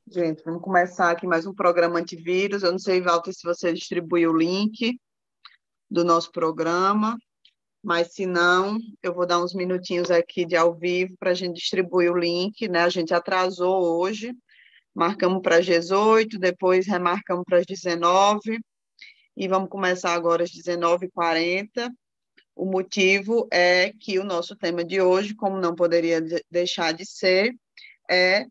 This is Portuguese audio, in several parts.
Gente, vamos começar aqui mais um programa antivírus. Eu não sei, Walter, se você distribuiu o link do nosso programa, mas se não, eu vou dar uns minutinhos aqui de ao vivo para a gente distribuir o link, né? A gente atrasou hoje, marcamos para as 18, depois remarcamos para as 19, e vamos começar agora às 19h40. O motivo é que o nosso tema de hoje, como não poderia deixar de ser, é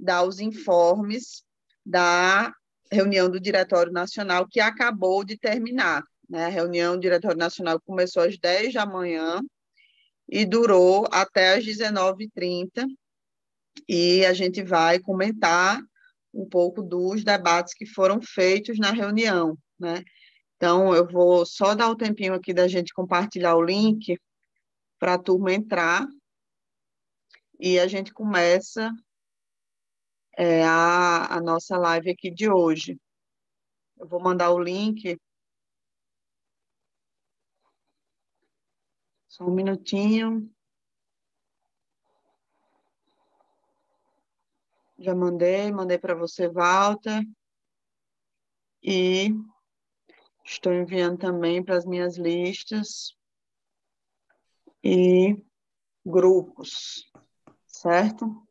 dar os informes da reunião do Diretório Nacional, que acabou de terminar, né? A reunião do Diretório Nacional começou às 10 da manhã e durou até às 19h30, e a gente vai comentar um pouco dos debates que foram feitos na reunião, né? Então, eu vou só dar o tempinho aqui da gente compartilhar o link para a turma entrar, e a gente começa a nossa live aqui de hoje. Eu vou mandar o link. Só um minutinho. Já mandei para você, Walter. E estou enviando também para as minhas listas e grupos, certo?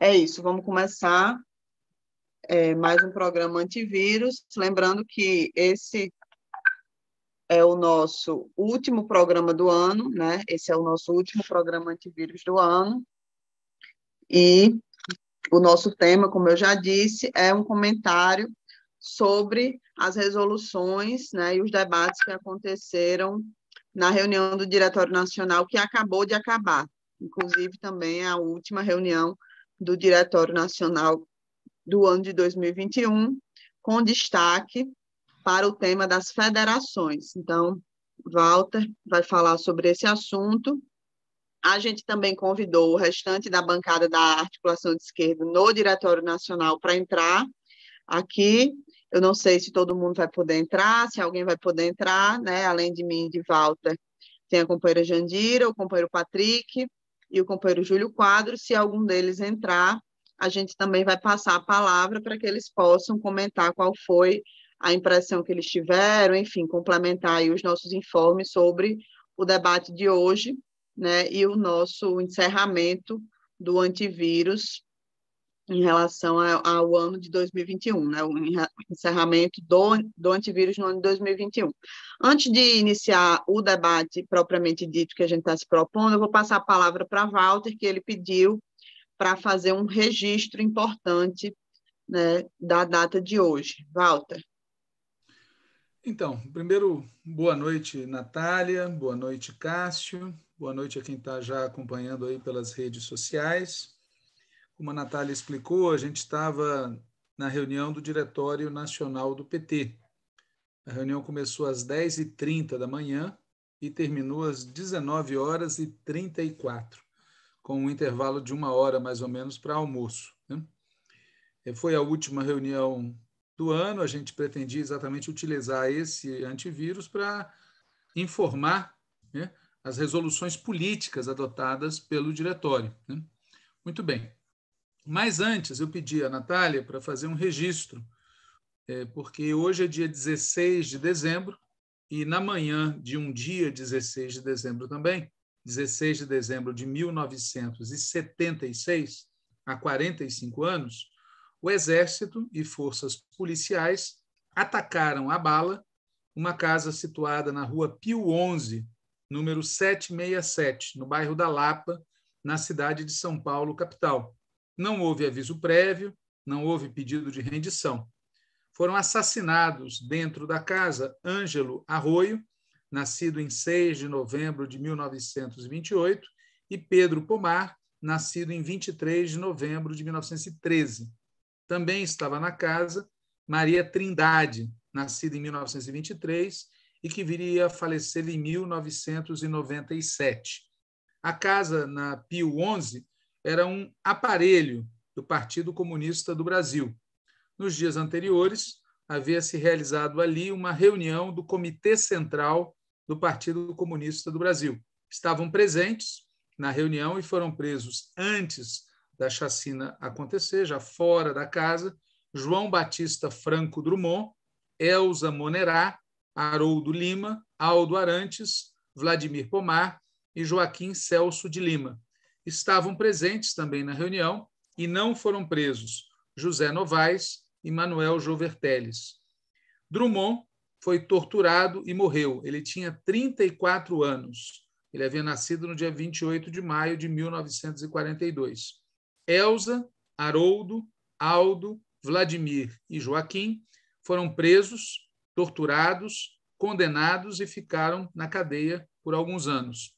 É isso, vamos começar mais um programa antivírus. Lembrando que esse é o nosso último programa do ano, né? Esse é o nosso último programa antivírus do ano. E o nosso tema, como eu já disse, é um comentário sobre as resoluções, né, e os debates que aconteceram na reunião do Diretório Nacional, que acabou de acabar. Inclusive, também a última reunião do Diretório Nacional do ano de 2021, com destaque para o tema das federações. Então, Walter vai falar sobre esse assunto. A gente também convidou o restante da bancada da articulação de esquerda no Diretório Nacional para entrar aqui. Eu não sei se todo mundo vai poder entrar, se alguém vai poder entrar, né? Além de mim e de Walter, tem a companheira Jandira, o companheiro Patrick e o companheiro Júlio Quadro. Se algum deles entrar, a gente também vai passar a palavra para que eles possam comentar qual foi a impressão que eles tiveram, enfim, complementar aí os nossos informes sobre o debate de hoje, né, e o nosso encerramento do antivírus em relação ao ano de 2021, né, o encerramento do antivírus no ano de 2021. Antes de iniciar o debate propriamente dito que a gente está se propondo, eu vou passar a palavra para Walter, que ele pediu para fazer um registro importante, né, da data de hoje. Walter. Então, primeiro, boa noite, Natália, boa noite, Cássio, boa noite a quem está já acompanhando aí pelas redes sociais. Como a Natália explicou, a gente estava na reunião do Diretório Nacional do PT. A reunião começou às 10h30 da manhã e terminou às 19h34, com um intervalo de 1 hora, mais ou menos, para almoço, né? Foi a última reunião do ano, a gente pretendia exatamente utilizar esse antivírus para informar, né, as resoluções políticas adotadas pelo diretório, né? Muito bem. Mas antes, eu pedi à Natália para fazer um registro, porque hoje é dia 16 de dezembro, e na manhã de um dia 16 de dezembro também, 16 de dezembro de 1976, há 45 anos, o Exército e forças policiais atacaram a bala uma casa situada na rua Pio XI, número 767, no bairro da Lapa, na cidade de São Paulo, capital. Não houve aviso prévio, não houve pedido de rendição. Foram assassinados dentro da casa Ângelo Arroio, nascido em 6 de novembro de 1928, e Pedro Pomar, nascido em 23 de novembro de 1913. Também estava na casa Maria Trindade, nascida em 1923 e que viria a falecer em 1997. A casa na Pio XI era um aparelho do Partido Comunista do Brasil. Nos dias anteriores, havia se realizado ali uma reunião do Comitê Central do Partido Comunista do Brasil. Estavam presentes na reunião e foram presos antes da chacina acontecer, já fora da casa, João Batista Franco Drummond, Elza Monerá, Haroldo Lima, Aldo Arantes, Vladimir Pomar e Joaquim Celso de Lima. Estavam presentes também na reunião e não foram presos José Novaes e Manuel Jover Telles. Drummond foi torturado e morreu. Ele tinha 34 anos. Ele havia nascido no dia 28 de maio de 1942. Elza, Haroldo, Aldo, Vladimir e Joaquim foram presos, torturados, condenados e ficaram na cadeia por alguns anos.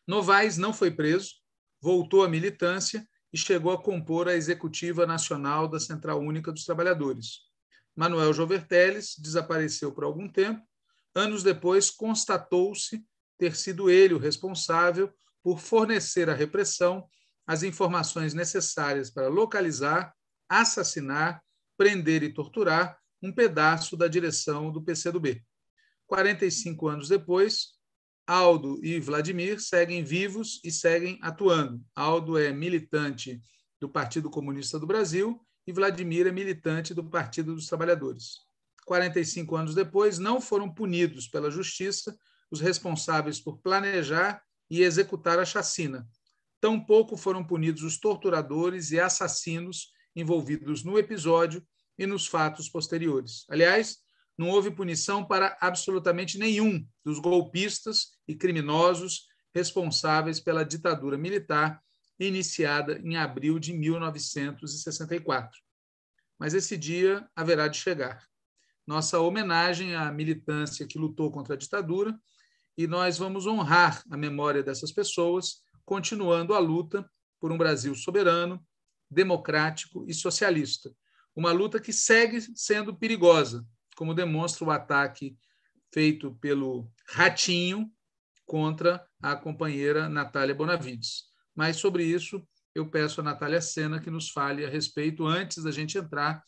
Novaes não foi preso, voltou à militância e chegou a compor a Executiva Nacional da Central Única dos Trabalhadores. Manuel Jover Telles desapareceu por algum tempo. Anos depois, constatou-se ter sido ele o responsável por fornecer à repressão as informações necessárias para localizar, assassinar, prender e torturar um pedaço da direção do PCdoB. 45 anos depois, Aldo e Vladimir seguem vivos e seguem atuando. Aldo é militante do Partido Comunista do Brasil e Vladimir é militante do Partido dos Trabalhadores. 45 anos depois, não foram punidos pela justiça os responsáveis por planejar e executar a chacina. Tampouco foram punidos os torturadores e assassinos envolvidos no episódio e nos fatos posteriores. Aliás, não houve punição para absolutamente nenhum dos golpistas e criminosos responsáveis pela ditadura militar iniciada em abril de 1964. Mas esse dia haverá de chegar. Nossa homenagem à militância que lutou contra a ditadura, e nós vamos honrar a memória dessas pessoas, continuando a luta por um Brasil soberano, democrático e socialista. Uma luta que segue sendo perigosa, como demonstra o ataque feito pelo Ratinho contra a companheira Natália Bonavides. Mas sobre isso eu peço a Natália Sena que nos fale a respeito antes da gente entrar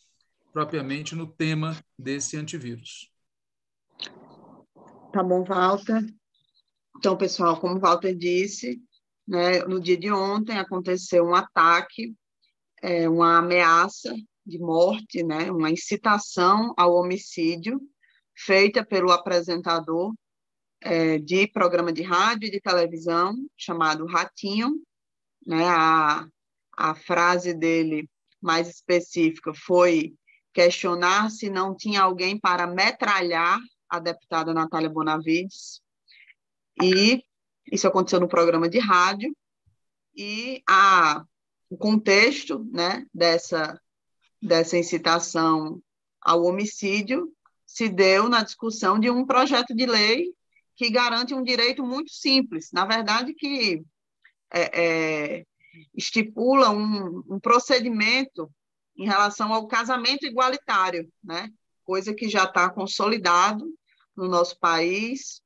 propriamente no tema desse antivírus. Tá bom, Walter. Então, pessoal, como o Walter disse, né, no dia de ontem aconteceu um ataque, uma ameaça de morte, né, uma incitação ao homicídio feita pelo apresentador de programa de rádio e de televisão chamado Ratinho, né, a frase dele mais específica foi questionar se não tinha alguém para metralhar a deputada Natália Bonavides, e isso aconteceu no programa de rádio, e o contexto, né, dessa incitação ao homicídio se deu na discussão de um projeto de lei que garante um direito muito simples, na verdade, que estipula um procedimento em relação ao casamento igualitário, né? Coisa que já está consolidado no nosso país,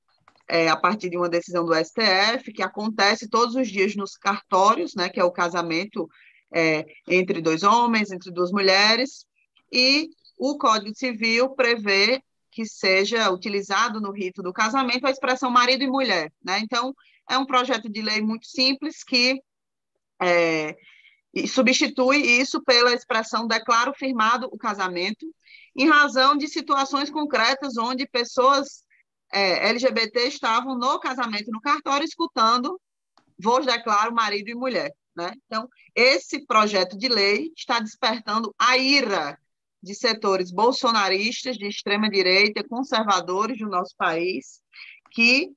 a partir de uma decisão do STF, que acontece todos os dias nos cartórios, né? Que é o casamento entre dois homens, entre duas mulheres, e o Código Civil prevê que seja utilizado no rito do casamento a expressão marido e mulher, né? Então, é um projeto de lei muito simples que e substitui isso pela expressão declaro firmado o casamento, em razão de situações concretas onde pessoas LGBT estavam no casamento no cartório escutando vos declaro marido e mulher, né? Então, esse projeto de lei está despertando a ira de setores bolsonaristas, de extrema-direita, conservadores do nosso país, que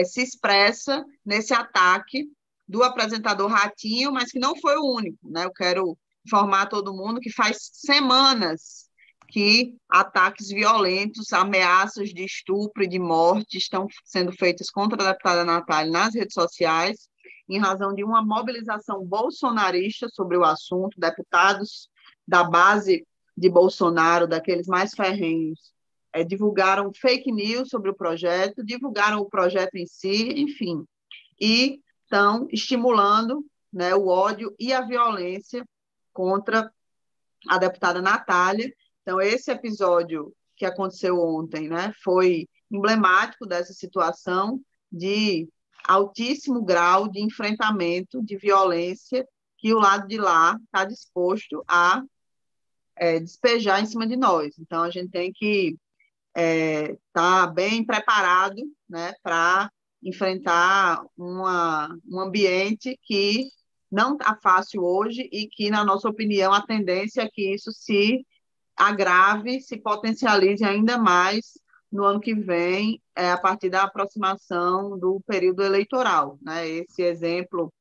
se expressa nesse ataque do apresentador Ratinho, mas que não foi o único, né? Eu quero informar todo mundo que faz semanas que ataques violentos, ameaças de estupro e de morte estão sendo feitas contra a deputada Natália nas redes sociais, em razão de uma mobilização bolsonarista sobre o assunto. Deputados da base de Bolsonaro, daqueles mais ferrenhos, divulgaram fake news sobre o projeto, divulgaram o projeto em si, enfim, e estão estimulando, né, o ódio e a violência contra a deputada Natália. Então, esse episódio que aconteceu ontem, né, foi emblemático dessa situação de altíssimo grau de enfrentamento de violência que o lado de lá está disposto a despejar em cima de nós. Então, a gente tem que estar bem preparado, né, para enfrentar um ambiente que não está fácil hoje e que, na nossa opinião, a tendência é que isso se agrave, se potencialize ainda mais no ano que vem, a partir da aproximação do período eleitoral, né? Esse exemplo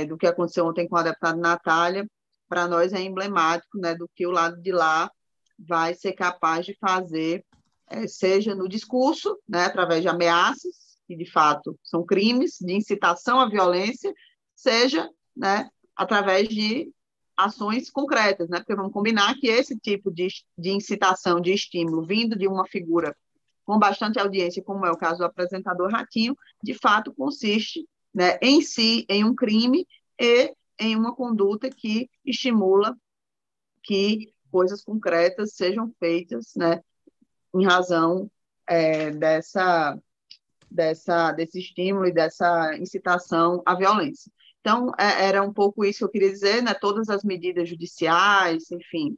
do que aconteceu ontem com a deputada Natália, para nós é emblemático, né, do que o lado de lá vai ser capaz de fazer, seja no discurso, né, através de ameaças, que de fato são crimes de incitação à violência, seja, né, através de ações concretas, né, porque vamos combinar que esse tipo de incitação, de estímulo, vindo de uma figura com bastante audiência, como é o caso do apresentador Ratinho, de fato consiste, né, em si, em um crime e em uma conduta que estimula que coisas concretas sejam feitas, né, em razão desse estímulo e dessa incitação à violência. Então, era um pouco isso que eu queria dizer, né, todas as medidas judiciais, enfim,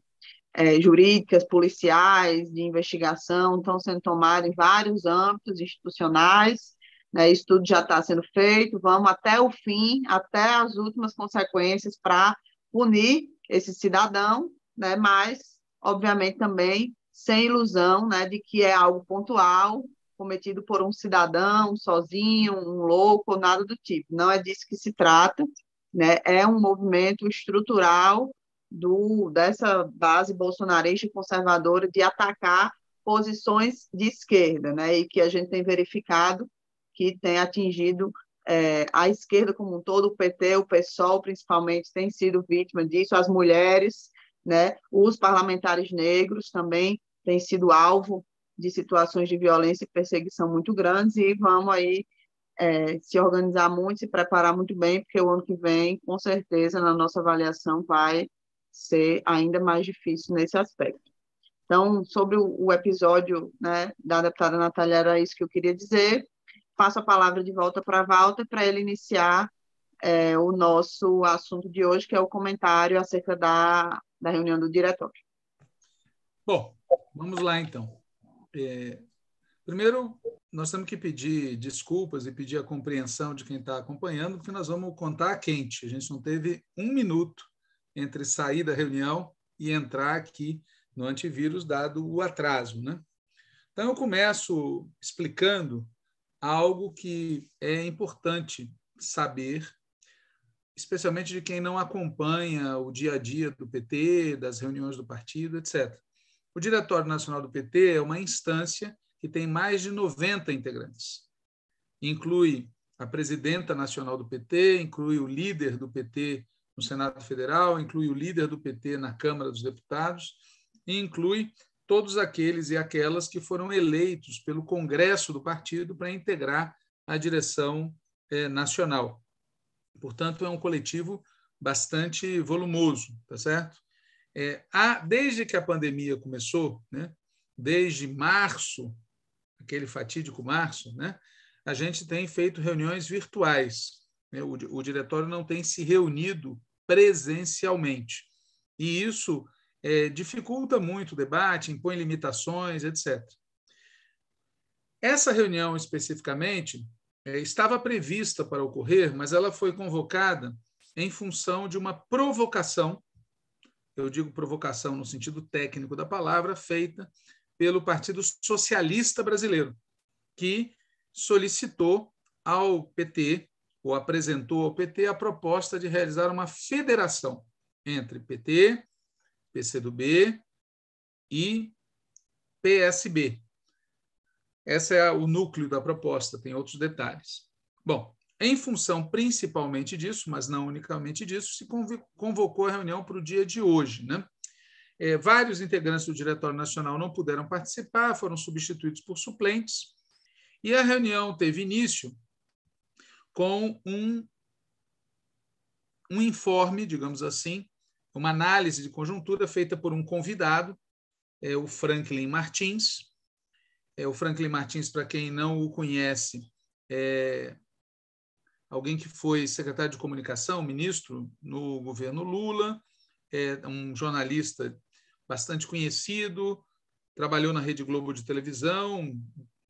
jurídicas, policiais, de investigação, estão sendo tomadas em vários âmbitos institucionais, né, isso tudo já está sendo feito, vamos até o fim, até as últimas consequências para punir esse cidadão, né, mas, obviamente, também sem ilusão, né, de que é algo pontual, cometido por um cidadão sozinho, um louco, ou nada do tipo. Não é disso que se trata, né, é um movimento estrutural dessa base bolsonarista e conservadora de atacar posições de esquerda, né, e que a gente tem verificado que tem atingido a esquerda como um todo, o PT, o PSOL, principalmente, tem sido vítima disso, as mulheres, né, os parlamentares negros também têm sido alvo de situações de violência e perseguição muito grandes, e vamos aí se organizar muito, se preparar muito bem, porque o ano que vem, com certeza, na nossa avaliação, vai ser ainda mais difícil nesse aspecto. Então, sobre o episódio, né, da deputada Natália, era isso que eu queria dizer. Passo a palavra de volta para a Walter, para ele iniciar o nosso assunto de hoje, que é o comentário acerca da reunião do diretório. Bom, vamos lá, então. Primeiro, nós temos que pedir desculpas e pedir a compreensão de quem está acompanhando, porque nós vamos contar quente. A gente não teve um minuto entre sair da reunião e entrar aqui no antivírus, dado o atraso, né? Então, eu começo explicando algo que é importante saber, especialmente de quem não acompanha o dia a dia do PT, das reuniões do partido, etc. O Diretório Nacional do PT é uma instância que tem mais de 90 integrantes. Inclui a presidenta nacional do PT, inclui o líder do PT no Senado Federal, inclui o líder do PT na Câmara dos Deputados e inclui todos aqueles e aquelas que foram eleitos pelo Congresso do partido para integrar a direção nacional. Portanto, é um coletivo bastante volumoso, tá certo? Desde que a pandemia começou, né, desde março, aquele fatídico março, né, a gente tem feito reuniões virtuais. Né, o diretório não tem se reunido presencialmente. E isso dificulta muito o debate, impõe limitações, etc. Essa reunião, especificamente, estava prevista para ocorrer, mas ela foi convocada em função de uma provocação, eu digo provocação no sentido técnico da palavra, feita pelo Partido Socialista Brasileiro, que solicitou ao PT, ou apresentou ao PT, a proposta de realizar uma federação entre PT, PCdoB e PSB. Esse é o núcleo da proposta, tem outros detalhes. Bom, em função principalmente disso, mas não unicamente disso, se convocou a reunião para o dia de hoje, né? Vários integrantes do Diretório Nacional não puderam participar, foram substituídos por suplentes, e a reunião teve início com um informe, digamos assim, uma análise de conjuntura feita por um convidado, o Franklin Martins, O Franklin Martins, para quem não o conhece, é alguém que foi secretário de comunicação, ministro no governo Lula, é um jornalista bastante conhecido, trabalhou na Rede Globo de televisão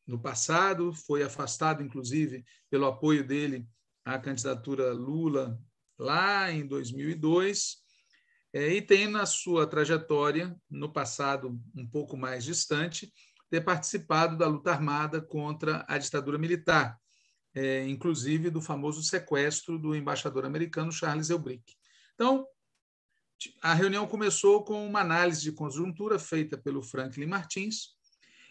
no passado, foi afastado, inclusive, pelo apoio dele à candidatura Lula lá em 2002, e tem na sua trajetória, no passado um pouco mais distante, ter participado da luta armada contra a ditadura militar, inclusive do famoso sequestro do embaixador americano Charles Elbrick. Então, a reunião começou com uma análise de conjuntura feita pelo Franklin Martins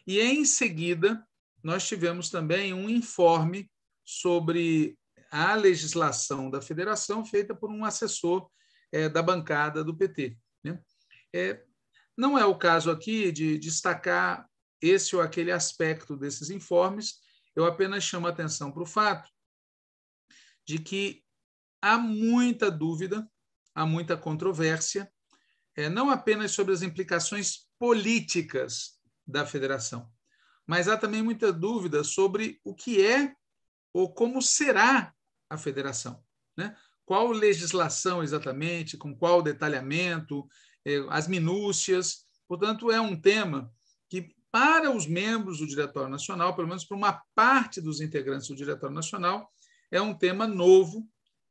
e, em seguida, nós tivemos também um informe sobre a legislação da federação feita por um assessor da bancada do PT. Né? Não é o caso aqui de destacar esse ou aquele aspecto desses informes, eu apenas chamo a atenção para o fato de que há muita dúvida, há muita controvérsia, não apenas sobre as implicações políticas da federação, mas há também muita dúvida sobre o que é ou como será a federação, né? Qual legislação exatamente, com qual detalhamento, as minúcias. Portanto, é um tema que, para os membros do Diretório Nacional, pelo menos para uma parte dos integrantes do Diretório Nacional, é um tema novo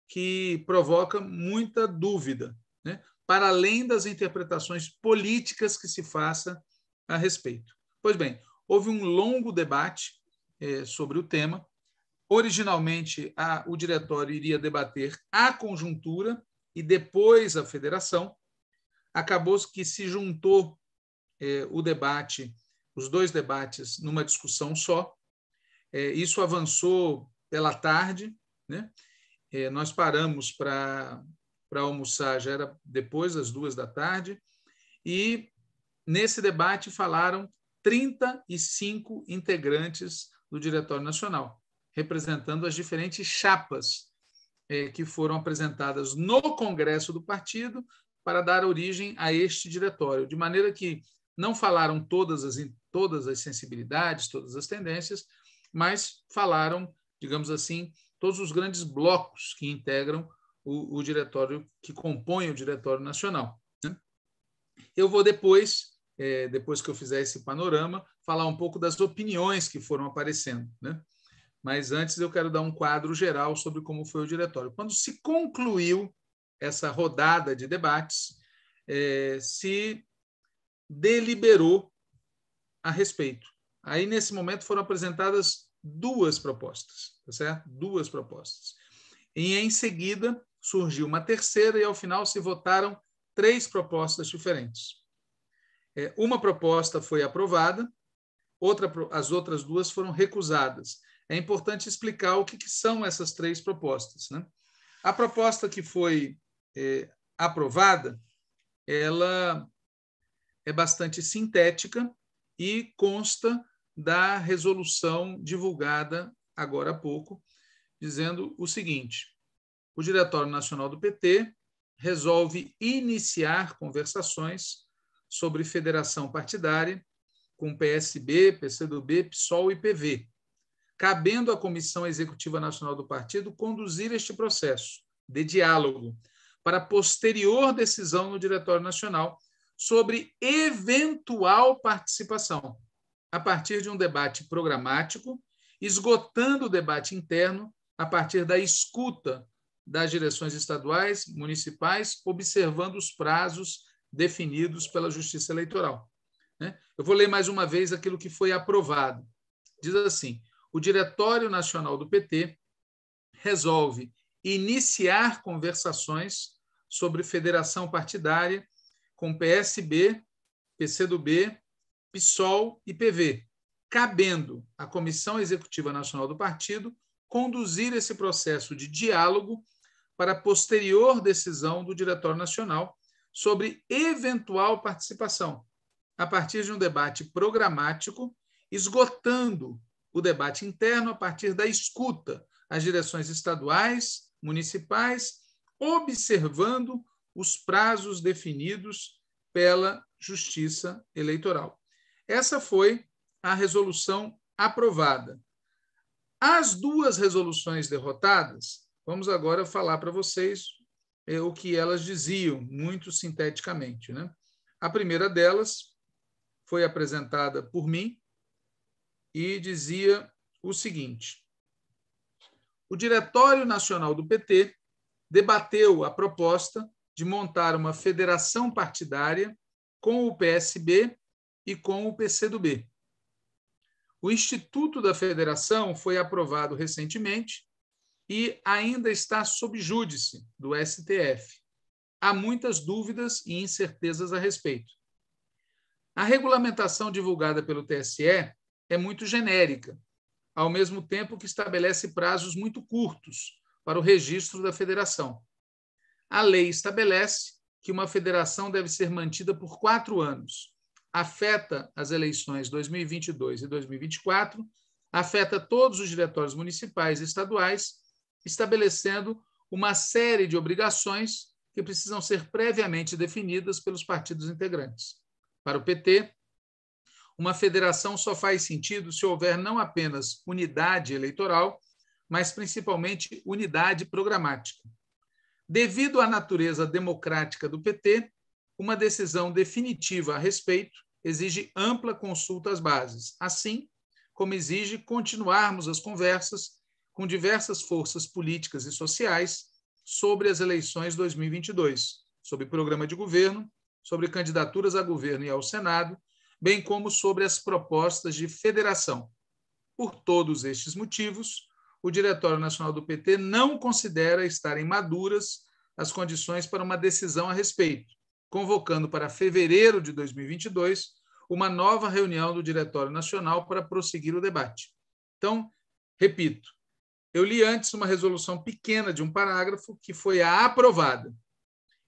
que provoca muita dúvida, né? Para além das interpretações políticas que se faça a respeito. Pois bem, houve um longo debate sobre o tema. Originalmente, o diretório iria debater a conjuntura e depois a federação. Acabou que se juntou o debate, os dois debates, numa discussão só. Isso avançou pela tarde, né? Nós paramos para almoçar, já era depois das 14h, e nesse debate falaram 35 integrantes do Diretório Nacional, representando as diferentes chapas que foram apresentadas no Congresso do partido para dar origem a este diretório, de maneira que não falaram todas as sensibilidades, todas as tendências, mas falaram, digamos assim, todos os grandes blocos que integram o diretório, que compõem o Diretório Nacional. Eu vou depois que eu fizer esse panorama, falar um pouco das opiniões que foram aparecendo, né? Mas antes eu quero dar um quadro geral sobre como foi o diretório. Quando se concluiu essa rodada de debates, se deliberou a respeito. Aí, nesse momento, foram apresentadas duas propostas, tá certo? Duas propostas. E, em seguida, surgiu uma terceira e, ao final, se votaram 3 propostas diferentes. Uma proposta foi aprovada, as outras 2 foram recusadas. É importante explicar o que são essas 3 propostas, né? A proposta que foi aprovada, ela é bastante sintética e consta da resolução divulgada agora há pouco, dizendo o seguinte: o Diretório Nacional do PT resolve iniciar conversações sobre federação partidária com PSB, PCdoB, PSOL e PV, cabendo à Comissão Executiva Nacional do Partido conduzir este processo de diálogo para posterior decisão no Diretório Nacional sobre eventual participação, a partir de um debate programático, esgotando o debate interno a partir da escuta das direções estaduais, municipais, observando os prazos definidos pela Justiça Eleitoral. Eu vou ler mais uma vez aquilo que foi aprovado. Diz assim: o Diretório Nacional do PT resolve iniciar conversações sobre federação partidária com PSB, PCdoB, PSOL e PV, cabendo à Comissão Executiva Nacional do Partido conduzir esse processo de diálogo para posterior decisão do Diretório Nacional sobre eventual participação, a partir de um debate programático, esgotando o debate interno a partir da escuta às direções estaduais, municipais, observando os prazos definidos pela Justiça Eleitoral. Essa foi a resolução aprovada. As duas resoluções derrotadas, vamos agora falar para vocês o que elas diziam, muito sinteticamente, né? A primeira delas foi apresentada por mim e dizia o seguinte: o Diretório Nacional do PT debateu a proposta de montar uma federação partidária com o PSB e com o PCdoB. O Instituto da Federação foi aprovado recentemente e ainda está sob júdice do STF. Há muitas dúvidas e incertezas a respeito. A regulamentação divulgada pelo TSE é muito genérica, ao mesmo tempo que estabelece prazos muito curtos para o registro da federação. A lei estabelece que uma federação deve ser mantida por 4 anos. Afeta as eleições 2022 e 2024, afeta todos os diretórios municipais e estaduais, estabelecendo uma série de obrigações que precisam ser previamente definidas pelos partidos integrantes. Para o PT, uma federação só faz sentido se houver não apenas unidade eleitoral, mas principalmente unidade programática. Devido à natureza democrática do PT, uma decisão definitiva a respeito exige ampla consulta às bases, assim como exige continuarmos as conversas com diversas forças políticas e sociais sobre as eleições 2022, sobre programa de governo, sobre candidaturas a governo e ao Senado, bem como sobre as propostas de federação. Por todos estes motivos, o Diretório Nacional do PT não considera estarem maduras as condições para uma decisão a respeito, convocando para fevereiro de 2022 uma nova reunião do Diretório Nacional para prosseguir o debate. Então, repito, eu li antes uma resolução pequena de um parágrafo que foi a aprovada.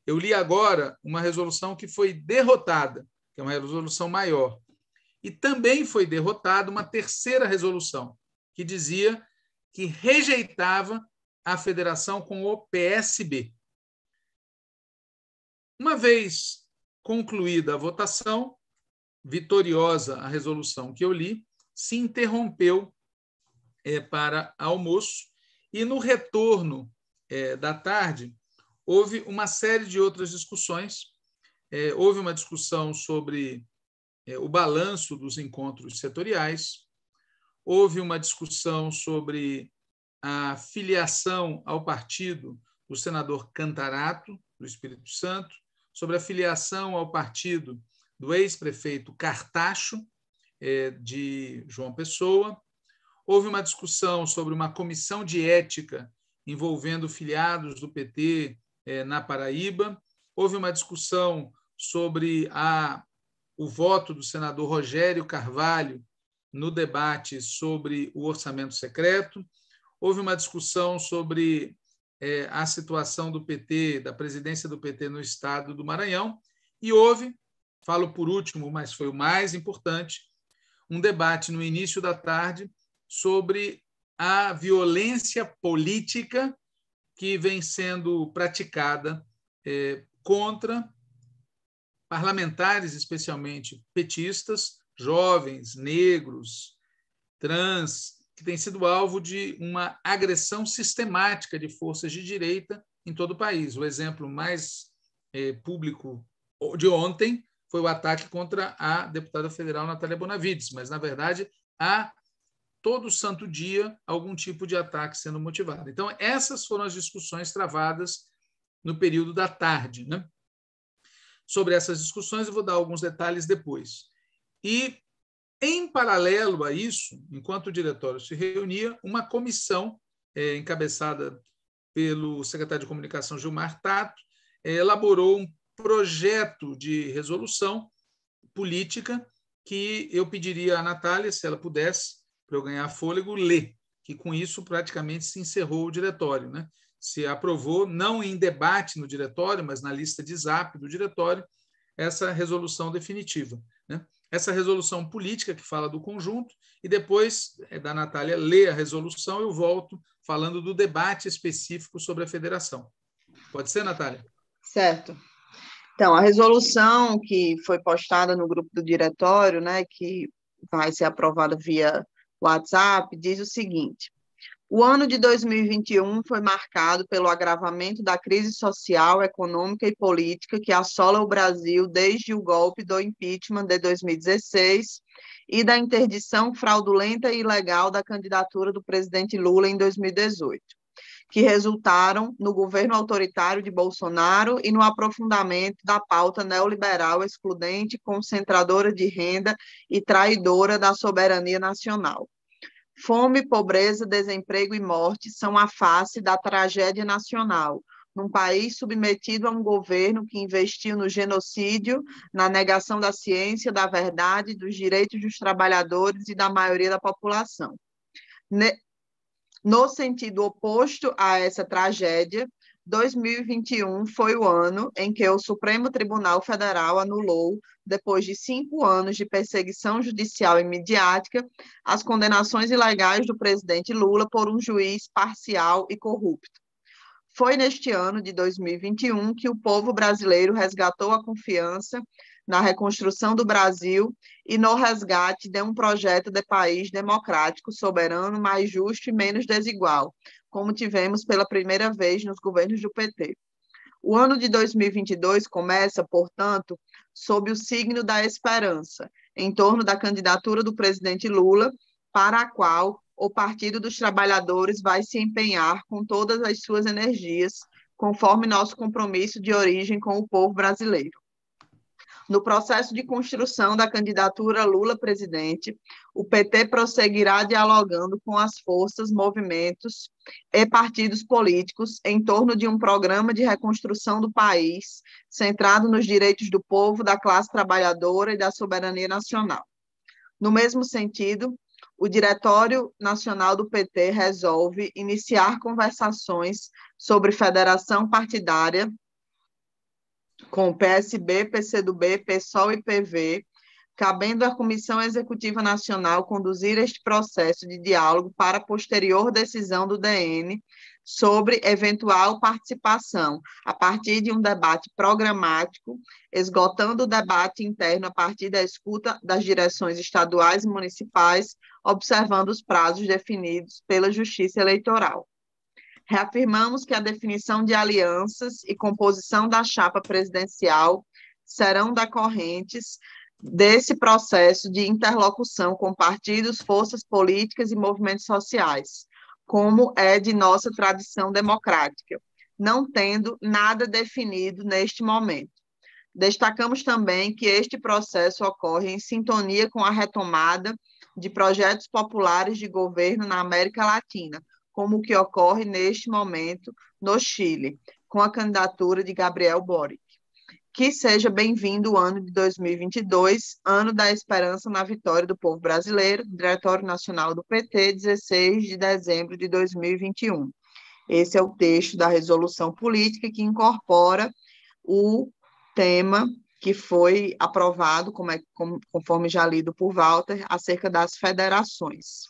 Eu li agora uma resolução que foi derrotada, que é uma resolução maior. E também foi derrotada uma terceira resolução, que dizia que rejeitava a federação com o PSB. Uma vez concluída a votação, vitoriosa a resolução que eu li, se interrompeu para almoço e, no retorno da tarde, houve uma série de outras discussões. Houve uma discussão sobre o balanço dos encontros setoriais, houve uma discussão sobre a filiação ao partido do senador Cantarato, do Espírito Santo, sobre a filiação ao partido do ex-prefeito Cartacho, de João Pessoa. Houve uma discussão sobre uma comissão de ética envolvendo filiados do PT na Paraíba. Houve uma discussão sobre o voto do senador Rogério Carvalho no debate sobre o orçamento secreto. Houve uma discussão sobre a situação do PT, da presidência do PT no estado do Maranhão. E houve, falo por último, mas foi o mais importante, um debate no início da tarde sobre a violência política que vem sendo praticada contra parlamentares, especialmente petistas, jovens, negros, trans, que tem sido alvo de uma agressão sistemática de forças de direita em todo o país. O exemplo mais público de ontem foi o ataque contra a deputada federal Natália Bonavides, mas, na verdade, há todo santo dia algum tipo de ataque sendo motivado. Então, essas foram as discussões travadas no período da tarde, né? Sobre essas discussões, eu vou dar alguns detalhes depois. E, em paralelo a isso, enquanto o diretório se reunia, uma comissão encabeçada pelo secretário de Comunicação Gilmar Tato elaborou um projeto de resolução política que eu pediria à Natália, se ela pudesse, para eu ganhar fôlego, ler, que com isso praticamente se encerrou o diretório, né? Se aprovou, não em debate no diretório, mas na lista de zap do diretório, essa resolução definitiva, né? Essa resolução política que fala do conjunto, e depois da Natália ler a resolução, eu volto falando do debate específico sobre a federação. Pode ser, Natália? Certo. Então, a resolução que foi postada no grupo do diretório, né, que vai ser aprovada via WhatsApp, diz o seguinte: o ano de 2021 foi marcado pelo agravamento da crise social, econômica e política que assola o Brasil desde o golpe do impeachment de 2016 e da interdição fraudulenta e ilegal da candidatura do presidente Lula em 2018, que resultaram no governo autoritário de Bolsonaro e no aprofundamento da pauta neoliberal excludente, concentradora de renda e traidora da soberania nacional. Fome, pobreza, desemprego e morte são a face da tragédia nacional, num país submetido a um governo que investiu no genocídio, na negação da ciência, da verdade, dos direitos dos trabalhadores e da maioria da população. No sentido oposto a essa tragédia, 2021 foi o ano em que o Supremo Tribunal Federal anulou, depois de 5 anos de perseguição judicial e midiática, as condenações ilegais do presidente Lula por um juiz parcial e corrupto. Foi neste ano de 2021 que o povo brasileiro resgatou a confiança na reconstrução do Brasil e no resgate de um projeto de país democrático, soberano, mais justo e menos desigual, como tivemos pela primeira vez nos governos do PT. O ano de 2022 começa, portanto, sob o signo da esperança, em torno da candidatura do presidente Lula, para a qual o Partido dos Trabalhadores vai se empenhar com todas as suas energias, conforme nosso compromisso de origem com o povo brasileiro. No processo de construção da candidatura Lula presidente, o PT prosseguirá dialogando com as forças, movimentos e partidos políticos em torno de um programa de reconstrução do país, centrado nos direitos do povo, da classe trabalhadora e da soberania nacional. No mesmo sentido, o Diretório Nacional do PT resolve iniciar conversações sobre federação partidária com PSB, PCdoB, PSOL e PV, cabendo à Comissão Executiva Nacional conduzir este processo de diálogo para posterior decisão do DN sobre eventual participação, a partir de um debate programático, esgotando o debate interno a partir da escuta das direções estaduais e municipais, observando os prazos definidos pela Justiça Eleitoral. Reafirmamos que a definição de alianças e composição da chapa presidencial serão decorrentes desse processo de interlocução com partidos, forças políticas e movimentos sociais, como é de nossa tradição democrática, não tendo nada definido neste momento. Destacamos também que este processo ocorre em sintonia com a retomada de projetos populares de governo na América Latina, como o que ocorre neste momento no Chile, com a candidatura de Gabriel Boric. Que seja bem-vindo o ano de 2022, ano da esperança na vitória do povo brasileiro, Diretório Nacional do PT, 16 de dezembro de 2021. Esse é o texto da resolução política que incorpora o tema que foi aprovado, conforme já lido por Walter, acerca das federações.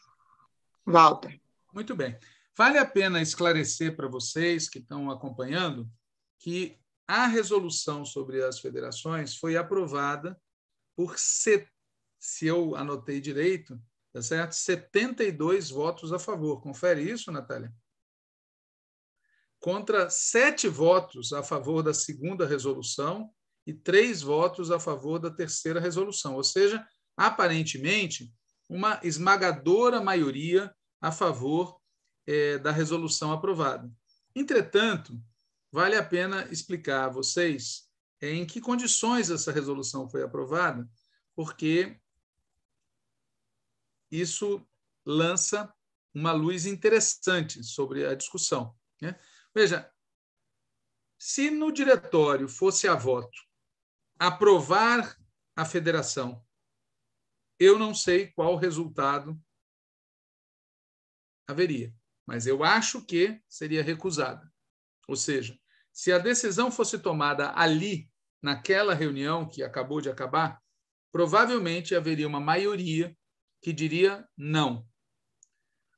Walter. Muito bem. Vale a pena esclarecer para vocês que estão acompanhando que a resolução sobre as federações foi aprovada por, se eu anotei direito, tá certo? 72 votos a favor. Confere isso, Natália? Contra 7 votos a favor da segunda resolução e 3 votos a favor da terceira resolução. Ou seja, aparentemente, uma esmagadora maioria a favor da resolução aprovada. Entretanto, vale a pena explicar a vocês em que condições essa resolução foi aprovada, porque isso lança uma luz interessante sobre a discussão, né? Veja, se no diretório fosse a voto aprovar a federação, eu não sei qual resultado haveria, mas eu acho que seria recusada. Ou seja, se a decisão fosse tomada ali, naquela reunião que acabou de acabar, provavelmente haveria uma maioria que diria não.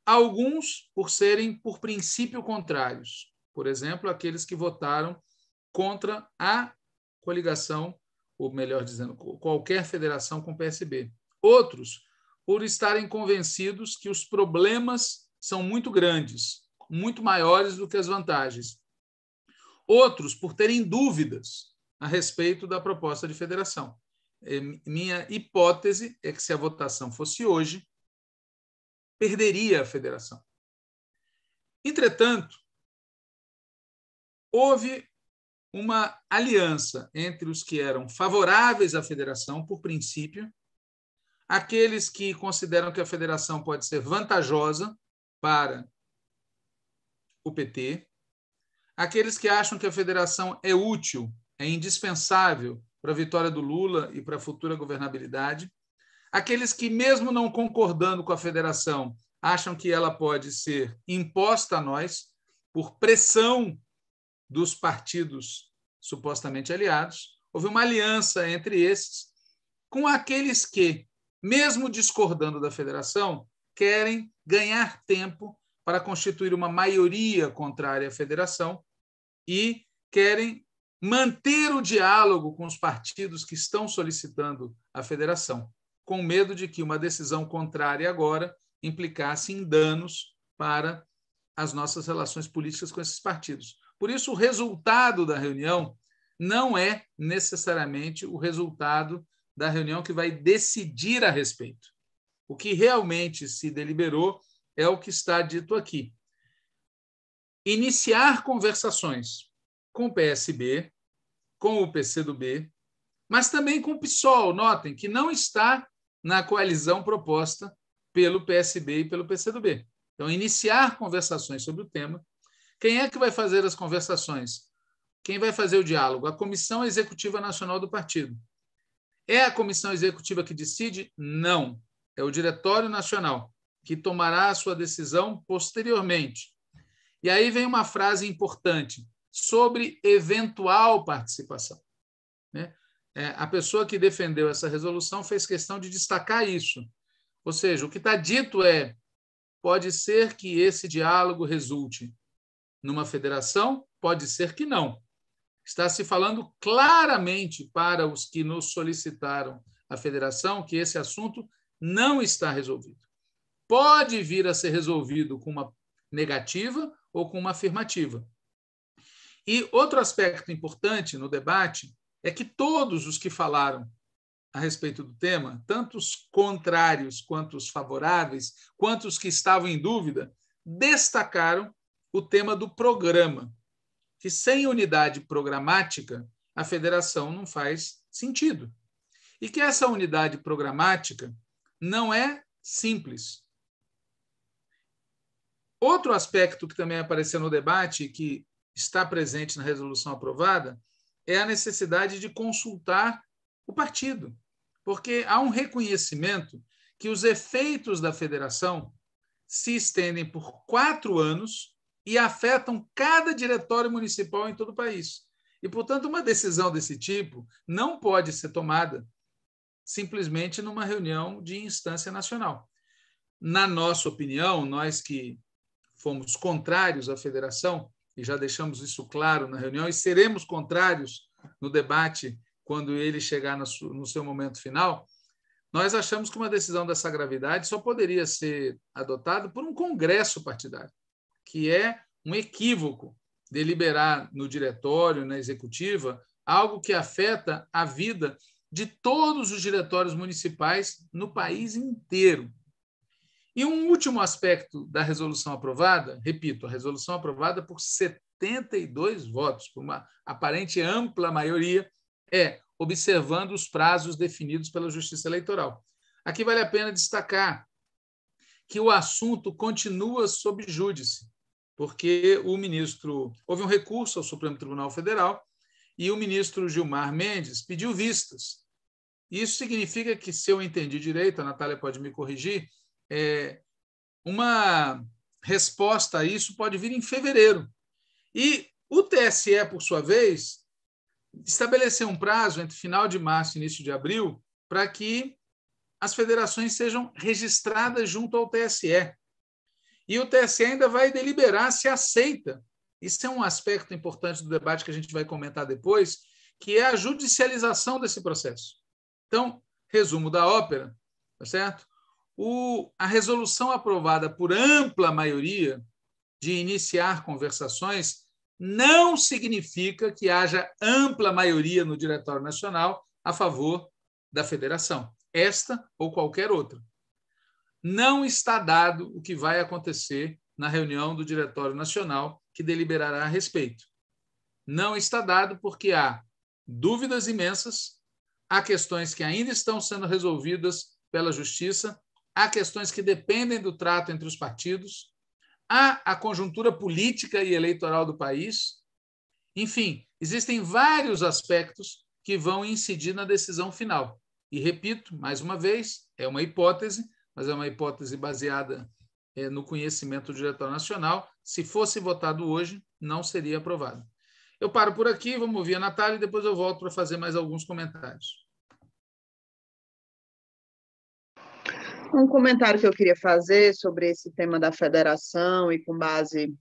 Alguns por serem, por princípio, contrários. Por exemplo, aqueles que votaram contra a coligação, ou melhor dizendo, qualquer federação com o PSB. Outros, por estarem convencidos que os problemas são muito grandes, muito maiores do que as vantagens. Outros por terem dúvidas a respeito da proposta de federação. Minha hipótese é que, se a votação fosse hoje, perderia a federação. Entretanto, houve uma aliança entre os que eram favoráveis à federação, por princípio, aqueles que consideram que a federação pode ser vantajosa para o PT, aqueles que acham que a federação é útil, é indispensável para a vitória do Lula e para a futura governabilidade, aqueles que, mesmo não concordando com a federação, acham que ela pode ser imposta a nós por pressão dos partidos supostamente aliados. Houve uma aliança entre esses com aqueles que, mesmo discordando da federação, querem ganhar tempo para constituir uma maioria contrária à federação e querem manter o diálogo com os partidos que estão solicitando a federação, com medo de que uma decisão contrária agora implicasse em danos para as nossas relações políticas com esses partidos. Por isso, o resultado da reunião não é necessariamente o resultado da reunião que vai decidir a respeito. O que realmente se deliberou é o que está dito aqui. Iniciar conversações com o PSB, com o PCdoB, mas também com o PSOL. Notem que não está na coalizão proposta pelo PSB e pelo PCdoB. Então, iniciar conversações sobre o tema. Quem é que vai fazer as conversações? Quem vai fazer o diálogo? A Comissão Executiva Nacional do Partido. É a Comissão Executiva que decide? Não. É o Diretório Nacional, que tomará a sua decisão posteriormente. E aí vem uma frase importante sobre eventual participação. A pessoa que defendeu essa resolução fez questão de destacar isso. Ou seja, o que está dito é: pode ser que esse diálogo resulte numa federação, pode ser que não. Está se falando claramente para os que nos solicitaram a federação que esse assunto não está resolvido. Pode vir a ser resolvido com uma negativa ou com uma afirmativa. E outro aspecto importante no debate é que todos os que falaram a respeito do tema, tanto os contrários quanto os favoráveis, quanto os que estavam em dúvida, destacaram o tema do programa, que sem unidade programática a federação não faz sentido. E que essa unidade programática não é simples. Outro aspecto que também apareceu no debate e que está presente na resolução aprovada é a necessidade de consultar o partido, porque há um reconhecimento que os efeitos da federação se estendem por 4 anos e afetam cada diretório municipal em todo o país. E, portanto, uma decisão desse tipo não pode ser tomada simplesmente numa reunião de instância nacional. Na nossa opinião, nós que fomos contrários à federação, e já deixamos isso claro na reunião, e seremos contrários no debate quando ele chegar no seu momento final, nós achamos que uma decisão dessa gravidade só poderia ser adotada por um congresso partidário, que é um equívoco deliberar no diretório, na executiva, algo que afeta a vida de todos os diretórios municipais no país inteiro. E um último aspecto da resolução aprovada, repito, a resolução aprovada por 72 votos, por uma aparente ampla maioria, é observando os prazos definidos pela Justiça Eleitoral. Aqui vale a pena destacar que o assunto continua sob júdice, porque houve um recurso ao Supremo Tribunal Federal e o ministro Gilmar Mendes pediu vistas. Isso significa que, se eu entendi direito, a Natália pode me corrigir, uma resposta a isso pode vir em fevereiro. E o TSE, por sua vez, estabeleceu um prazo entre final de março e início de abril para que as federações sejam registradas junto ao TSE. E o TSE ainda vai deliberar se aceita. Isso é um aspecto importante do debate que a gente vai comentar depois, que é a judicialização desse processo. Então, resumo da ópera, tá certo? A resolução aprovada por ampla maioria de iniciar conversações não significa que haja ampla maioria no Diretório Nacional a favor da federação, esta ou qualquer outra. Não está dado o que vai acontecer na reunião do Diretório Nacional que deliberará a respeito. Não está dado porque há dúvidas imensas, há questões que ainda estão sendo resolvidas pela Justiça, há questões que dependem do trato entre os partidos, há a conjuntura política e eleitoral do país. Enfim, existem vários aspectos que vão incidir na decisão final. E, repito, mais uma vez, é uma hipótese, mas é uma hipótese baseada no conhecimento do Diretório Nacional. Se fosse votado hoje, não seria aprovado. Eu paro por aqui, vamos ouvir a Natália e depois eu volto para fazer mais alguns comentários. Um comentário que eu queria fazer sobre esse tema da federação e com base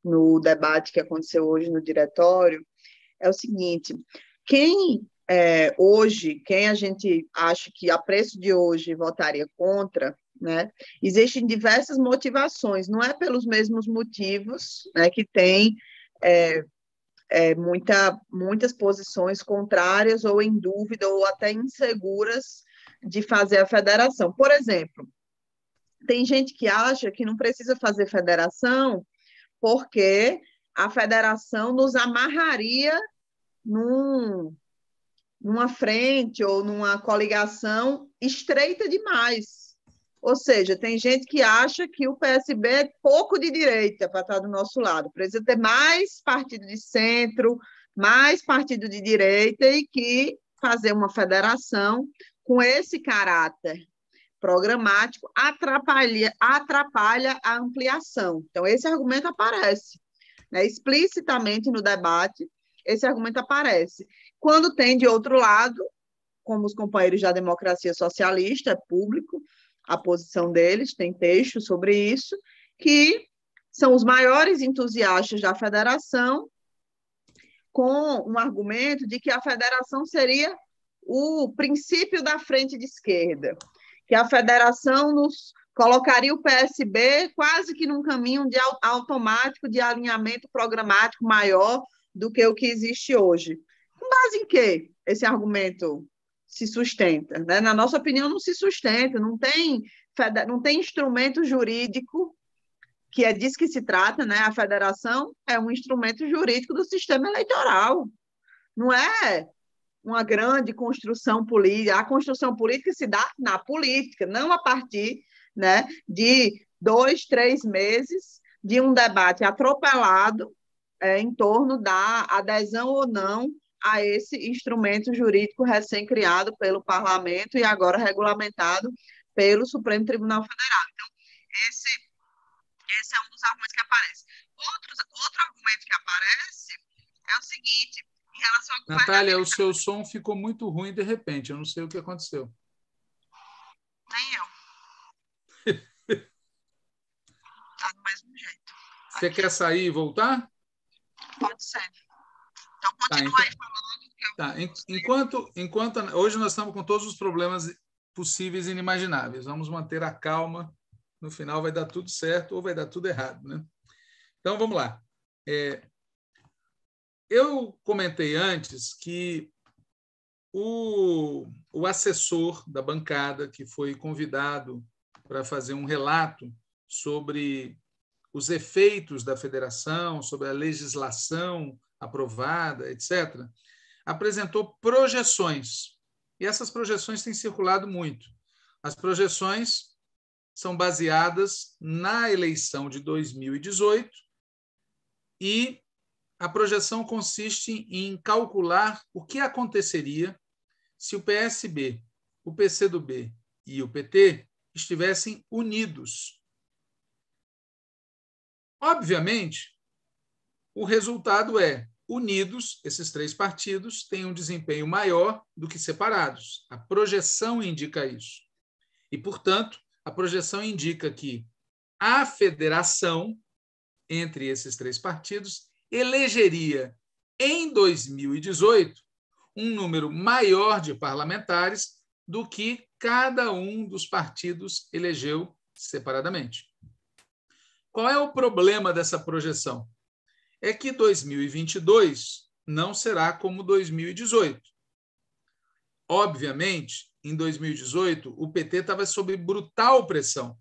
no debate que aconteceu hoje no diretório é o seguinte: quem a gente acha que a preço de hoje votaria contra, né? Existem diversas motivações, não é pelos mesmos motivos, né, que tem muitas posições contrárias ou em dúvida ou até inseguras de fazer a federação. Por exemplo, tem gente que acha que não precisa fazer federação porque a federação nos amarraria numa frente ou numa coligação estreita demais. Ou seja, tem gente que acha que o PSB é pouco de direita para estar do nosso lado. Precisa ter mais partido de centro, mais partido de direita e que fazer uma federação com esse caráter programático atrapalha a ampliação. Então, esse argumento aparece, né, explicitamente no debate, esse argumento aparece. Quando tem, de outro lado, como os companheiros da democracia socialista, é público a posição deles, tem texto sobre isso, que são os maiores entusiastas da federação, com um argumento de que a federação seria o princípio da frente de esquerda, que a federação nos colocaria o PSB quase que num caminho automático de alinhamento programático maior do que o que existe hoje. Com base em que esse argumento se sustenta? Né? Na nossa opinião, não se sustenta, não tem instrumento jurídico, que é disso que se trata, né? A federação é um instrumento jurídico do sistema eleitoral, não é uma grande construção política. A construção política se dá na política, não a partir, né, de 2, 3 meses de um debate atropelado em torno da adesão ou não a esse instrumento jurídico recém-criado pelo Parlamento e agora regulamentado pelo Supremo Tribunal Federal. Então, esse é um dos argumentos que aparece. Outro argumento que aparece é o seguinte: em relação ao Natália, o seu som ficou muito ruim de repente, eu não sei o que aconteceu. Nem eu. Tá do mesmo jeito. Você quer sair e voltar? Pode ser. Então, continua aí falando. Enquanto hoje nós estamos com todos os problemas possíveis e inimagináveis. Vamos manter a calma. No final vai dar tudo certo ou vai dar tudo errado, né? Então, vamos lá. Eu comentei antes que o assessor da bancada, que foi convidado para fazer um relato sobre os efeitos da federação, sobre a legislação aprovada, etc., apresentou projeções. E essas projeções têm circulado muito. As projeções são baseadas na eleição de 2018 e a projeção consiste em calcular o que aconteceria se o PSB, o PCdoB e o PT estivessem unidos. Obviamente, o resultado é: unidos, esses três partidos têm um desempenho maior do que separados. A projeção indica isso. E, portanto, a projeção indica que a federação entre esses três partidos elegeria, em 2018, um número maior de parlamentares do que cada um dos partidos elegeu separadamente. Qual é o problema dessa projeção? É que 2022 não será como 2018. Obviamente, em 2018, o PT estava sob brutal pressão.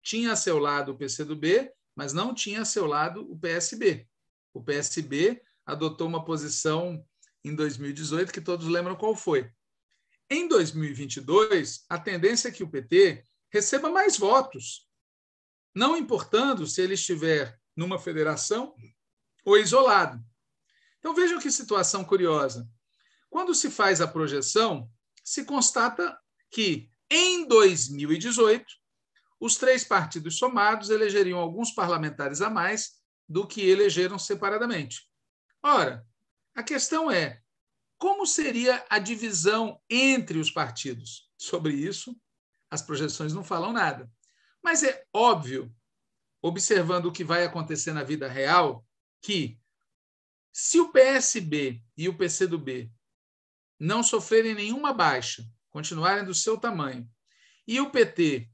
Tinha a seu lado o PCdoB, mas não tinha a seu lado o PSB. O PSB adotou uma posição em 2018 que todos lembram qual foi. Em 2022, a tendência é que o PT receba mais votos, não importando se ele estiver numa federação ou isolado. Então, vejam que situação curiosa. Quando se faz a projeção, se constata que, em 2018, os três partidos somados elegeriam alguns parlamentares a mais do que elegeram separadamente. Ora, a questão é, como seria a divisão entre os partidos? Sobre isso, as projeções não falam nada. Mas é óbvio, observando o que vai acontecer na vida real, que se o PSB e o PCdoB não sofrerem nenhuma baixa, continuarem do seu tamanho, e o PT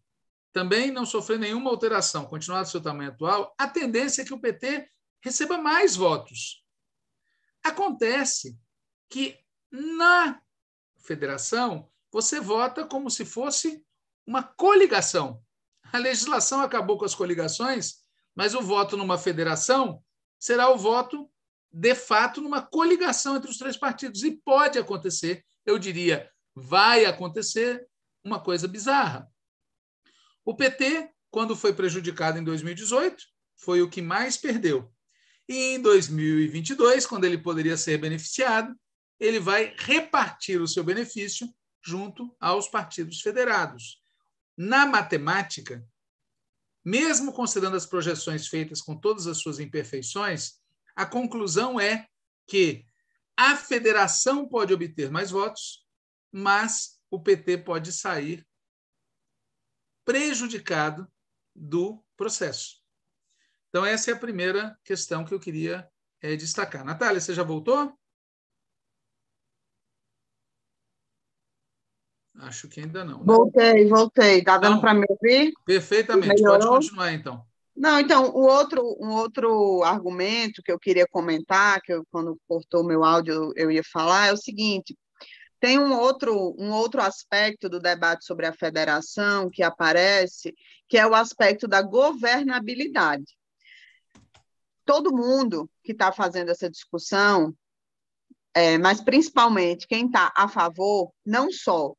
também não sofrer nenhuma alteração, continuar do seu tamanho atual, a tendência é que o PT receba mais votos. Acontece que na federação você vota como se fosse uma coligação. A legislação acabou com as coligações, mas o voto numa federação será o voto, de fato, numa coligação entre os três partidos. E pode acontecer, eu diria, vai acontecer uma coisa bizarra. O PT, quando foi prejudicado em 2018, foi o que mais perdeu. E em 2022, quando ele poderia ser beneficiado, ele vai repartir o seu benefício junto aos partidos federados. Na matemática, mesmo considerando as projeções feitas com todas as suas imperfeições, a conclusão é que a federação pode obter mais votos, mas o PT pode sair prejudicado do processo. Então, essa é a primeira questão que eu queria destacar. Natália, você já voltou? Acho que ainda não. Né? Voltei. Está dando para me ouvir? Perfeitamente. Melhorou? Pode continuar, então. Não, então, um outro argumento que eu queria comentar, quando cortou o meu áudio eu ia falar, é o seguinte: tem um outro aspecto do debate sobre a federação que aparece, que é o aspecto da governabilidade. Todo mundo que está fazendo essa discussão, mas principalmente quem está a favor, não só,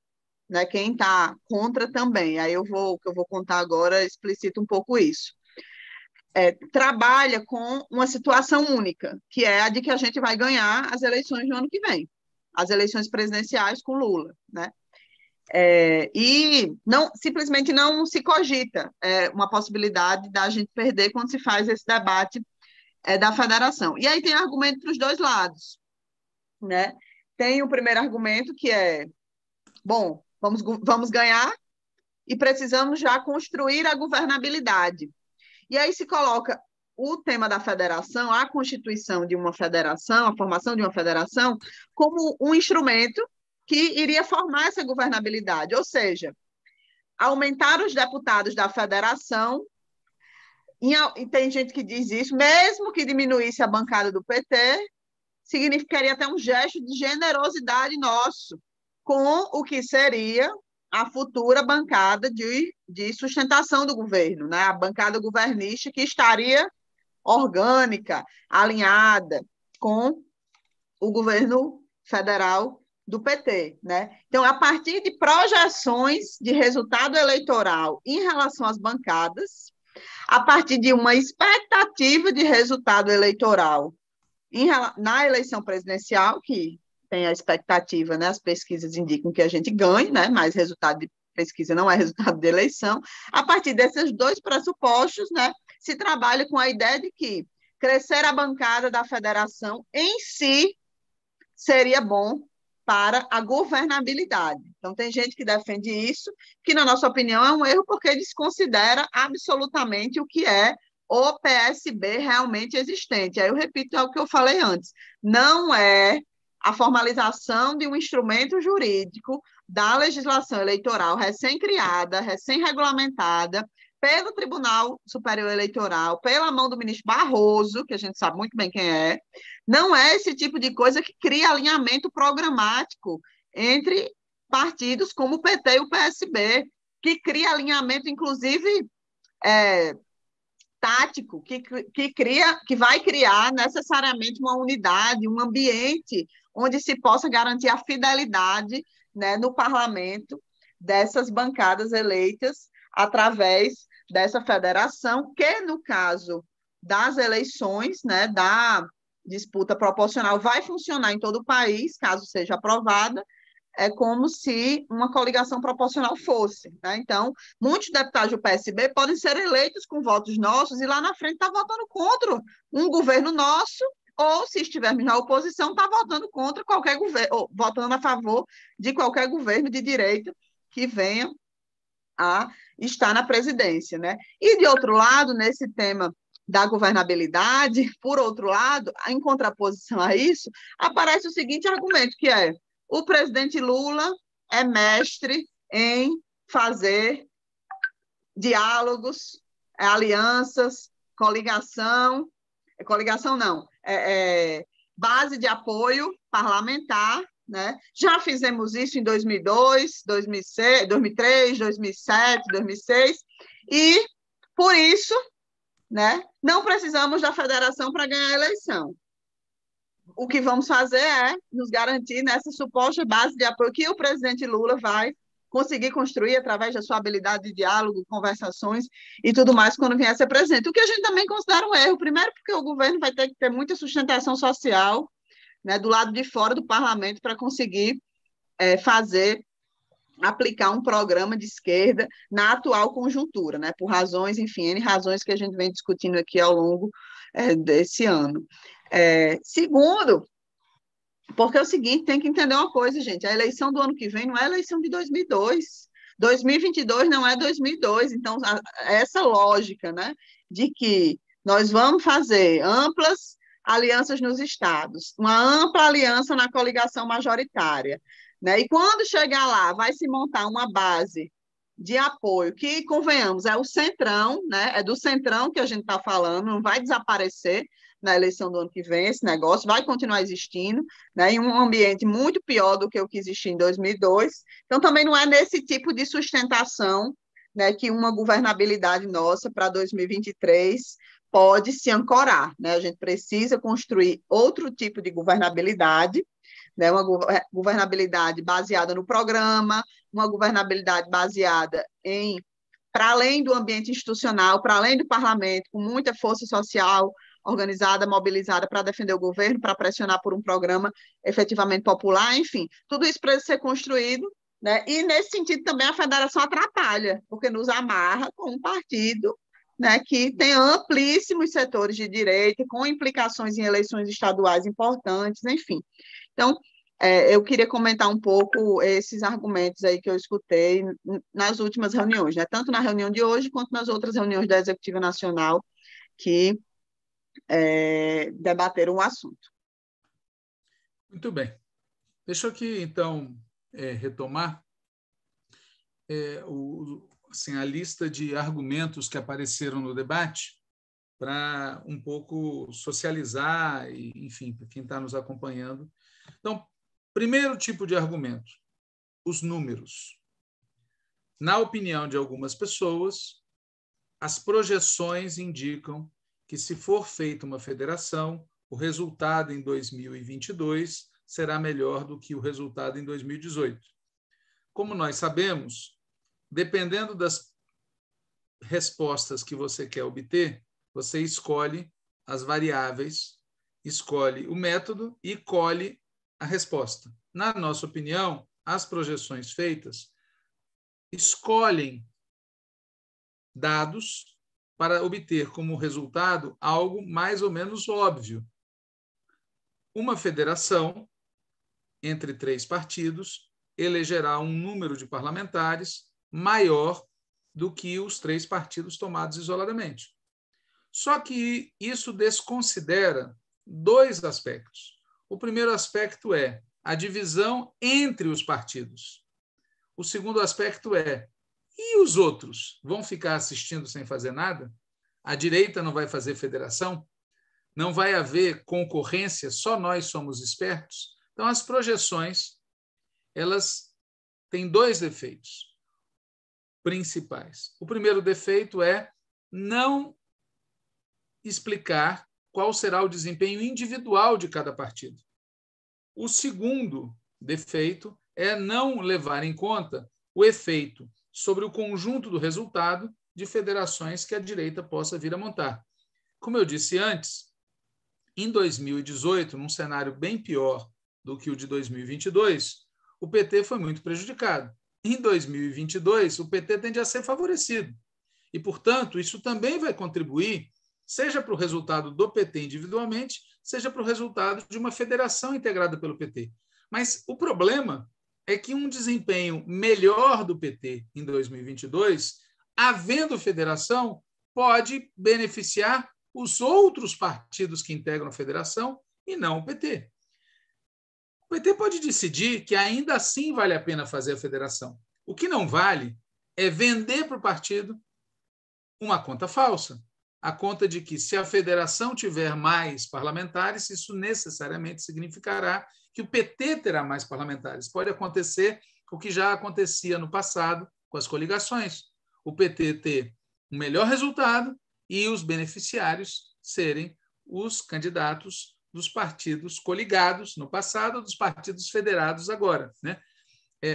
né, quem está contra também, aí o que eu vou contar agora explicita um pouco isso. Trabalha com uma situação única, que é a de que a gente vai ganhar as eleições no ano que vem, as eleições presidenciais com Lula, né? E simplesmente não se cogita uma possibilidade da gente perder quando se faz esse debate da federação. E aí tem argumento para os dois lados, né? Tem o primeiro argumento que é, bom, vamos ganhar e precisamos já construir a governabilidade. E aí se coloca o tema da federação, a constituição de uma federação, a formação de uma federação, como um instrumento que iria formar essa governabilidade, ou seja, aumentar os deputados da federação, e tem gente que diz isso, mesmo que diminuísse a bancada do PT, significaria até um gesto de generosidade nosso com o que seria a futura bancada de sustentação do governo, né? A bancada governista que estaria orgânica, alinhada com o governo federal do PT, né? Então, a partir de projeções de resultado eleitoral em relação às bancadas, a partir de uma expectativa de resultado eleitoral na eleição presidencial, que tem a expectativa, né? As pesquisas indicam que a gente ganhe, né? Mas resultado de pesquisa não é resultado de eleição. A partir desses dois pressupostos, né? Se trabalha com a ideia de que crescer a bancada da federação em si seria bom para a governabilidade. Então, tem gente que defende isso, que, na nossa opinião, é um erro, porque desconsidera absolutamente o que é o PSB realmente existente. Aí eu repito o que eu falei antes, não é a formalização de um instrumento jurídico da legislação eleitoral recém-criada, recém-regulamentada, pelo Tribunal Superior Eleitoral, pela mão do ministro Barroso, que a gente sabe muito bem quem é, não é esse tipo de coisa que cria alinhamento programático entre partidos como o PT e o PSB, que cria alinhamento, inclusive, tático, que vai criar necessariamente uma unidade, um ambiente onde se possa garantir a fidelidade, né, no parlamento dessas bancadas eleitas através dessa federação, que no caso das eleições, né, da disputa proporcional, vai funcionar em todo o país, caso seja aprovada, é como se uma coligação proporcional fosse. Né? Então, muitos deputados do PSB podem ser eleitos com votos nossos e lá na frente está votando contra um governo nosso, ou, se estivermos na oposição, está votando contra qualquer governo, ou votando a favor de qualquer governo de direita que venha a estar na presidência. Né? E, de outro lado, nesse tema da governabilidade, por outro lado, em contraposição a isso, aparece o seguinte argumento, que é: o presidente Lula é mestre em fazer diálogos, alianças, coligação não, base de apoio parlamentar, né? Já fizemos isso em 2002, 2006, 2003, 2007, 2006, e, por isso, né, não precisamos da federação para ganhar a eleição. O que vamos fazer é nos garantir nessa suposta base de apoio que o presidente Lula vai conseguir construir através da sua habilidade de diálogo, conversações e tudo mais quando vier a ser presidente. O que a gente também considera um erro, primeiro porque o governo vai ter que ter muita sustentação social, né, do lado de fora do parlamento para conseguir aplicar um programa de esquerda na atual conjuntura, né, por razões, enfim, N razões que a gente vem discutindo aqui ao longo desse ano. Segundo, porque é o seguinte, tem que entender uma coisa, gente, a eleição do ano que vem não é a eleição de 2002, 2022 não é 2002, então essa lógica, né, de que nós vamos fazer amplas alianças nos estados, uma ampla aliança na coligação majoritária, né, e quando chegar lá vai se montar uma base de apoio, que, convenhamos, é o centrão, né, é do centrão que a gente está falando, não vai desaparecer na eleição do ano que vem, esse negócio vai continuar existindo, né, em um ambiente muito pior do que o que existia em 2002. Então, também não é nesse tipo de sustentação, né, que uma governabilidade nossa para 2023 pode se ancorar. Né? A gente precisa construir outro tipo de governabilidade, né, uma governabilidade baseada no programa, uma governabilidade baseada em, para além do ambiente institucional, para além do parlamento, com muita força social, organizada, mobilizada para defender o governo, para pressionar por um programa efetivamente popular, enfim, tudo isso precisa ser construído, né? E, nesse sentido, também a federação atrapalha, porque nos amarra com um partido, né, que tem amplíssimos setores de direita, com implicações em eleições estaduais importantes, enfim. Então, eu queria comentar um pouco esses argumentos aí que eu escutei nas últimas reuniões, né? Tanto na reunião de hoje, quanto nas outras reuniões da Executiva Nacional, que debateram o assunto. Muito bem. Deixa eu aqui, então, retomar assim, a lista de argumentos que apareceram no debate para um pouco socializar, e, enfim, para quem está nos acompanhando. Então, primeiro tipo de argumento, os números. Na opinião de algumas pessoas, as projeções indicam que, se for feita uma federação, o resultado em 2022 será melhor do que o resultado em 2018. Como nós sabemos, dependendo das respostas que você quer obter, você escolhe as variáveis, escolhe o método e colhe a resposta. Na nossa opinião, as projeções feitas escolhem dados para obter como resultado algo mais ou menos óbvio. Uma federação entre 3 partidos elegerá um número de parlamentares maior do que os 3 partidos tomados isoladamente. Só que isso desconsidera 2 aspectos. O primeiro aspecto é a divisão entre os partidos. O segundo aspecto é: e os outros? Vão ficar assistindo sem fazer nada? A direita não vai fazer federação? Não vai haver concorrência? Só nós somos espertos? Então, as projeções, elas têm dois defeitos principais. O primeiro defeito é não explicar qual será o desempenho individual de cada partido. O segundo defeito é não levar em conta o efeito sobre o conjunto do resultado de federações que a direita possa vir a montar. Como eu disse antes, em 2018, num cenário bem pior do que o de 2022, o PT foi muito prejudicado. Em 2022, o PT tende a ser favorecido. E, portanto, isso também vai contribuir, seja para o resultado do PT individualmente, seja para o resultado de uma federação integrada pelo PT. Mas o problema é que um desempenho melhor do PT em 2022, havendo federação, pode beneficiar os outros partidos que integram a federação e não o PT. O PT pode decidir que ainda assim vale a pena fazer a federação. O que não vale é vender para o partido uma conta falsa. A conta de que, se a federação tiver mais parlamentares, isso necessariamente significará que o PT terá mais parlamentares. Pode acontecer o que já acontecia no passado com as coligações. O PT ter um melhor resultado e os beneficiários serem os candidatos dos partidos coligados no passado, dos partidos federados agora, né?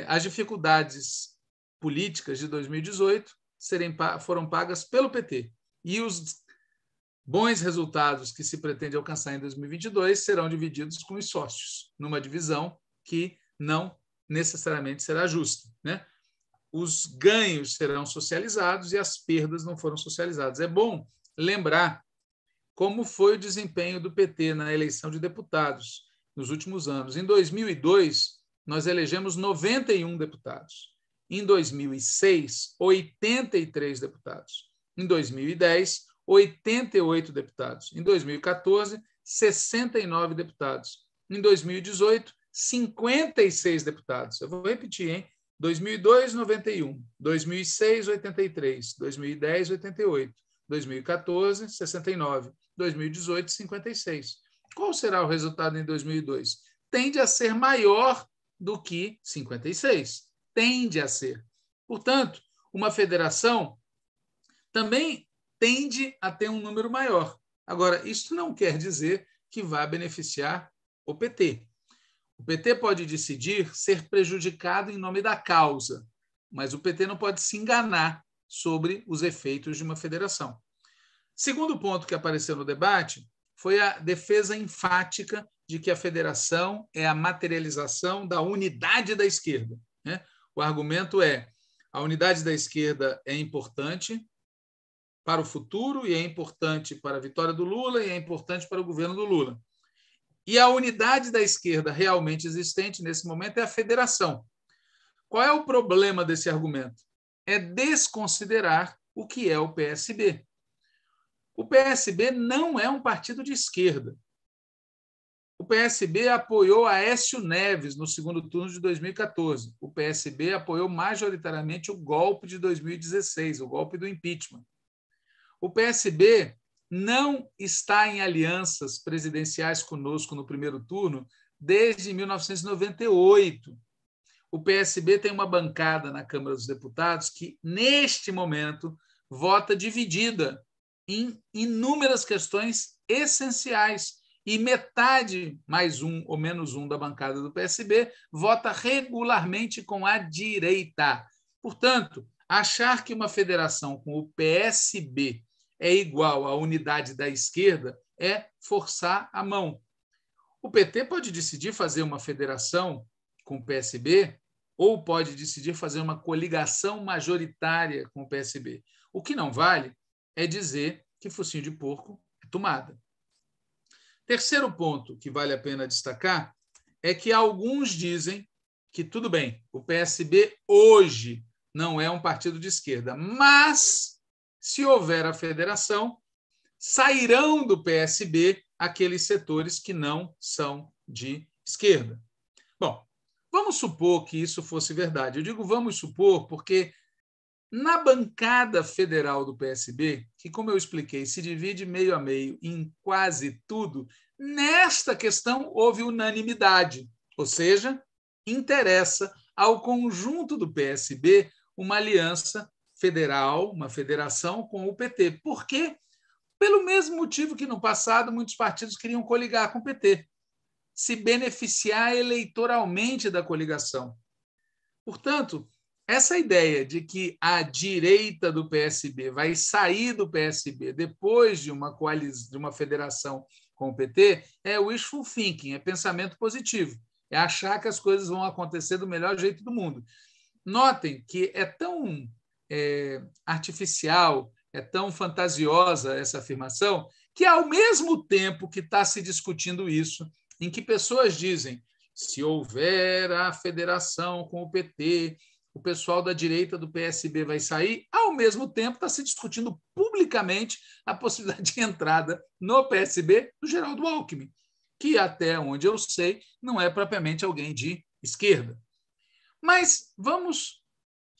As dificuldades políticas de 2018 foram pagas pelo PT. E os bons resultados que se pretende alcançar em 2022 serão divididos com os sócios, numa divisão que não necessariamente será justa, né? Os ganhos serão socializados e as perdas não foram socializadas. É bom lembrar como foi o desempenho do PT na eleição de deputados nos últimos anos. Em 2002, nós elegemos 91 deputados. Em 2006, 83 deputados. Em 2010, 88 deputados. Em 2014, 69 deputados. Em 2018, 56 deputados. Eu vou repetir, hein? 2002, 91. 2006, 83. 2010, 88. 2014, 69. 2018, 56. Qual será o resultado em 2002? Tende a ser maior do que 56. Tende a ser. Portanto, uma federação também tende a ter um número maior. Agora, isso não quer dizer que vá beneficiar o PT. O PT pode decidir ser prejudicado em nome da causa, mas o PT não pode se enganar sobre os efeitos de uma federação. Segundo ponto que apareceu no debate foi a defesa enfática de que a federação é a materialização da unidade da esquerda, né? O argumento é: a unidade da esquerda é importante para o futuro e é importante para a vitória do Lula e é importante para o governo do Lula. E a unidade da esquerda realmente existente nesse momento é a federação. Qual é o problema desse argumento? É desconsiderar o que é o PSB. O PSB não é um partido de esquerda. O PSB apoiou Aécio Neves no segundo turno de 2014. O PSB apoiou majoritariamente o golpe de 2016, o golpe do impeachment. O PSB não está em alianças presidenciais conosco no primeiro turno desde 1998. O PSB tem uma bancada na Câmara dos Deputados que, neste momento, vota dividida em inúmeras questões essenciais. E metade, mais um ou menos um da bancada do PSB, vota regularmente com a direita. Portanto, achar que uma federação com o PSB é igual à unidade da esquerda é forçar a mão. O PT pode decidir fazer uma federação com o PSB ou pode decidir fazer uma coligação majoritária com o PSB. O que não vale é dizer que focinho de porco é tomada. Terceiro ponto que vale a pena destacar é que alguns dizem que, tudo bem, o PSB hoje não é um partido de esquerda, mas, se houver a federação, sairão do PSB aqueles setores que não são de esquerda. Bom, Vamos supor que isso fosse verdade. Eu digo vamos supor porque na bancada federal do PSB, que, como eu expliquei, se divide meio a meio em quase tudo, nesta questão houve unanimidade, ou seja, interessa ao conjunto do PSB uma aliança federal, uma federação com o PT. Por quê? Pelo mesmo motivo que no passado muitos partidos queriam coligar com o PT, se beneficiar eleitoralmente da coligação. Portanto, essa ideia de que a direita do PSB vai sair do PSB depois de uma coalizão, de uma federação com o PT, é wishful thinking, é pensamento positivo, é achar que as coisas vão acontecer do melhor jeito do mundo. Notem que é tão artificial, é tão fantasiosa essa afirmação, que ao mesmo tempo que está se discutindo isso, em que pessoas dizem se houver a federação com o PT, o pessoal da direita do PSB vai sair, ao mesmo tempo está se discutindo publicamente a possibilidade de entrada no PSB do Geraldo Alckmin, que até onde eu sei não é propriamente alguém de esquerda. Mas vamos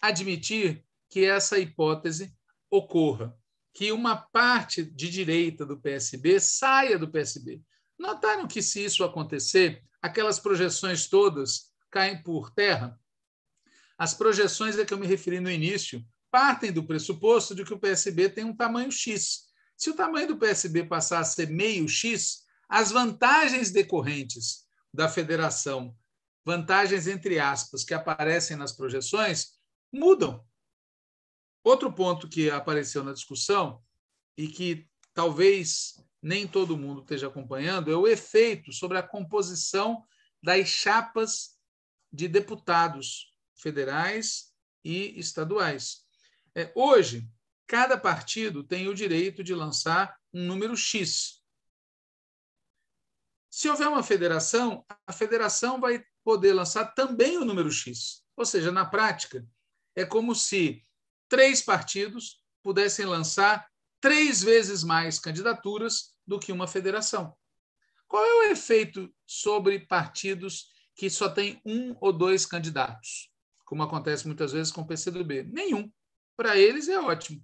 admitir que essa hipótese ocorra, que uma parte de direita do PSB saia do PSB. Notaram que, se isso acontecer, aquelas projeções todas caem por terra? As projeções a que eu me referi no início partem do pressuposto de que o PSB tem um tamanho X. Se o tamanho do PSB passar a ser meio X, as vantagens decorrentes da federação, vantagens entre aspas, que aparecem nas projeções, mudam. Outro ponto que apareceu na discussão e que talvez nem todo mundo esteja acompanhando é o efeito sobre a composição das chapas de deputados federais e estaduais. Hoje, cada partido tem o direito de lançar um número X. Se houver uma federação, a federação vai poder lançar também o número X. Ou seja, na prática, é como se 3 partidos pudessem lançar 3 vezes mais candidaturas do que uma federação. Qual é o efeito sobre partidos que só têm 1 ou 2 candidatos, como acontece muitas vezes com o PCdoB? Nenhum. Para eles é ótimo.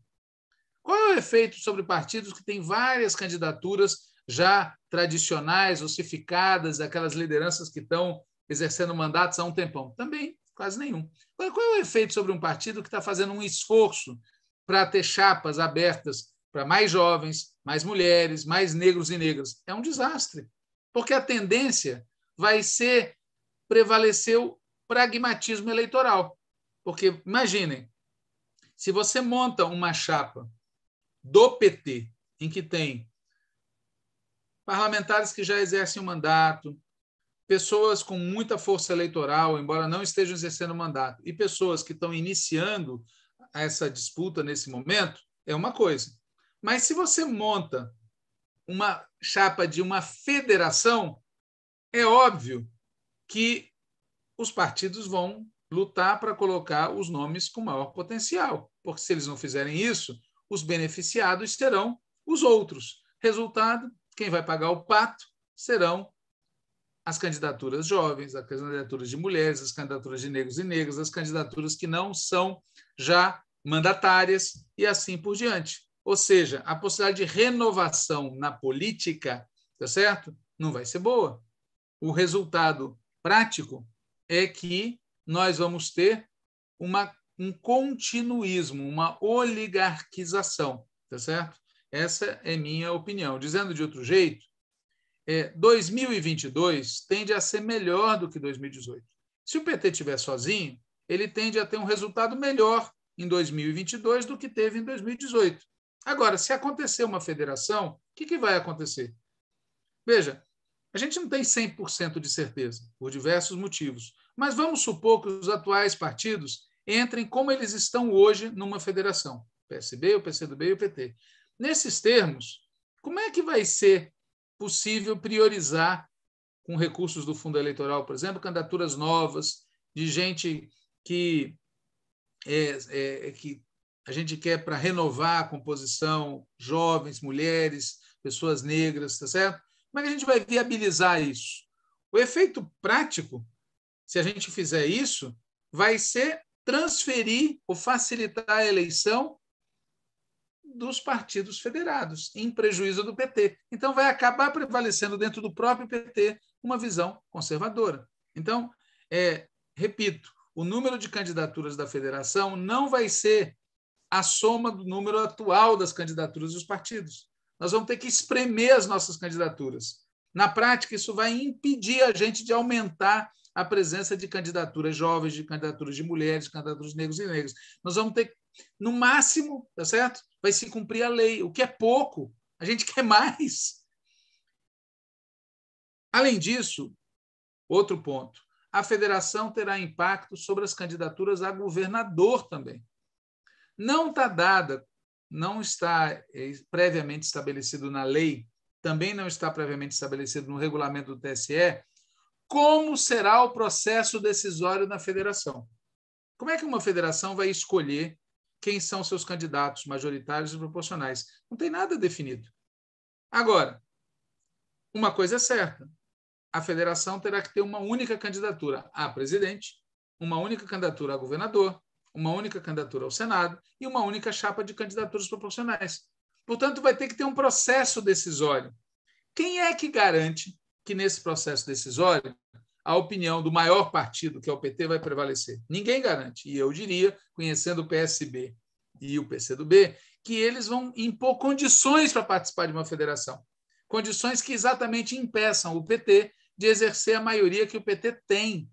Qual é o efeito sobre partidos que têm várias candidaturas já tradicionais, ossificadas, aquelas lideranças que estão exercendo mandatos há um tempão? Também, quase nenhum. Qual é o efeito sobre um partido que está fazendo um esforço para ter chapas abertas para mais jovens, mais mulheres, mais negros e negras? É um desastre, porque a tendência vai ser prevalecer o pragmatismo eleitoral. Porque, imaginem, se você monta uma chapa do PT, em que tem parlamentares que já exercem o mandato, pessoas com muita força eleitoral, embora não estejam exercendo o mandato, e pessoas que estão iniciando essa disputa nesse momento, é uma coisa. Mas se você monta uma chapa de uma federação, é óbvio que os partidos vão lutar para colocar os nomes com maior potencial, porque se eles não fizerem isso, os beneficiados serão os outros. Resultado, quem vai pagar o pato serão as candidaturas jovens, as candidaturas de mulheres, as candidaturas de negros e negras, as candidaturas que não são já mandatárias e assim por diante. Ou seja, a possibilidade de renovação na política, tá certo? Não vai ser boa. O resultado prático é que nós vamos ter um continuismo, uma oligarquização, tá certo? Essa é minha opinião. Dizendo de outro jeito, 2022 tende a ser melhor do que 2018. Se o PT estiver sozinho, ele tende a ter um resultado melhor em 2022 do que teve em 2018. Agora, se acontecer uma federação, o que vai acontecer? Veja, a gente não tem 100% de certeza, por diversos motivos, mas vamos supor que os atuais partidos entrem como eles estão hoje numa federação, o PSB, o PCdoB e o PT. Nesses termos, como é que vai ser possível priorizar, com recursos do fundo eleitoral, por exemplo, candidaturas novas, de gente que a gente quer para renovar a composição, jovens, mulheres, pessoas negras, tá certo? Como é que a gente vai viabilizar isso? O efeito prático se a gente fizer isso, vai ser transferir ou facilitar a eleição dos partidos federados, em prejuízo do PT. Então, vai acabar prevalecendo dentro do próprio PT uma visão conservadora. Então, repito, o número de candidaturas da federação não vai ser a soma do número atual das candidaturas dos partidos. Nós vamos ter que espremer as nossas candidaturas. Na prática, isso vai impedir a gente de aumentar a presença de candidaturas jovens, de candidaturas de mulheres, de candidaturas de negros e negras. Nós vamos ter, no máximo, tá certo? Vai se cumprir a lei, o que é pouco. A gente quer mais. Além disso, outro ponto, a federação terá impacto sobre as candidaturas a governador também. Não está dada, não está previamente estabelecido na lei, também não está previamente estabelecido no regulamento do TSE, como será o processo decisório na federação. Como é que uma federação vai escolher quem são seus candidatos majoritários e proporcionais? Não tem nada definido. Agora, uma coisa é certa, a federação terá que ter uma única candidatura a presidente, uma única candidatura a governador, uma única candidatura ao Senado e uma única chapa de candidaturas proporcionais. Portanto, vai ter que ter um processo decisório. Quem é que garante que, nesse processo decisório, a opinião do maior partido, que é o PT, vai prevalecer? Ninguém garante. E eu diria, conhecendo o PSB e o PCdoB, que eles vão impor condições para participar de uma federação. Condições que exatamente impeçam o PT de exercer a maioria que o PT tem.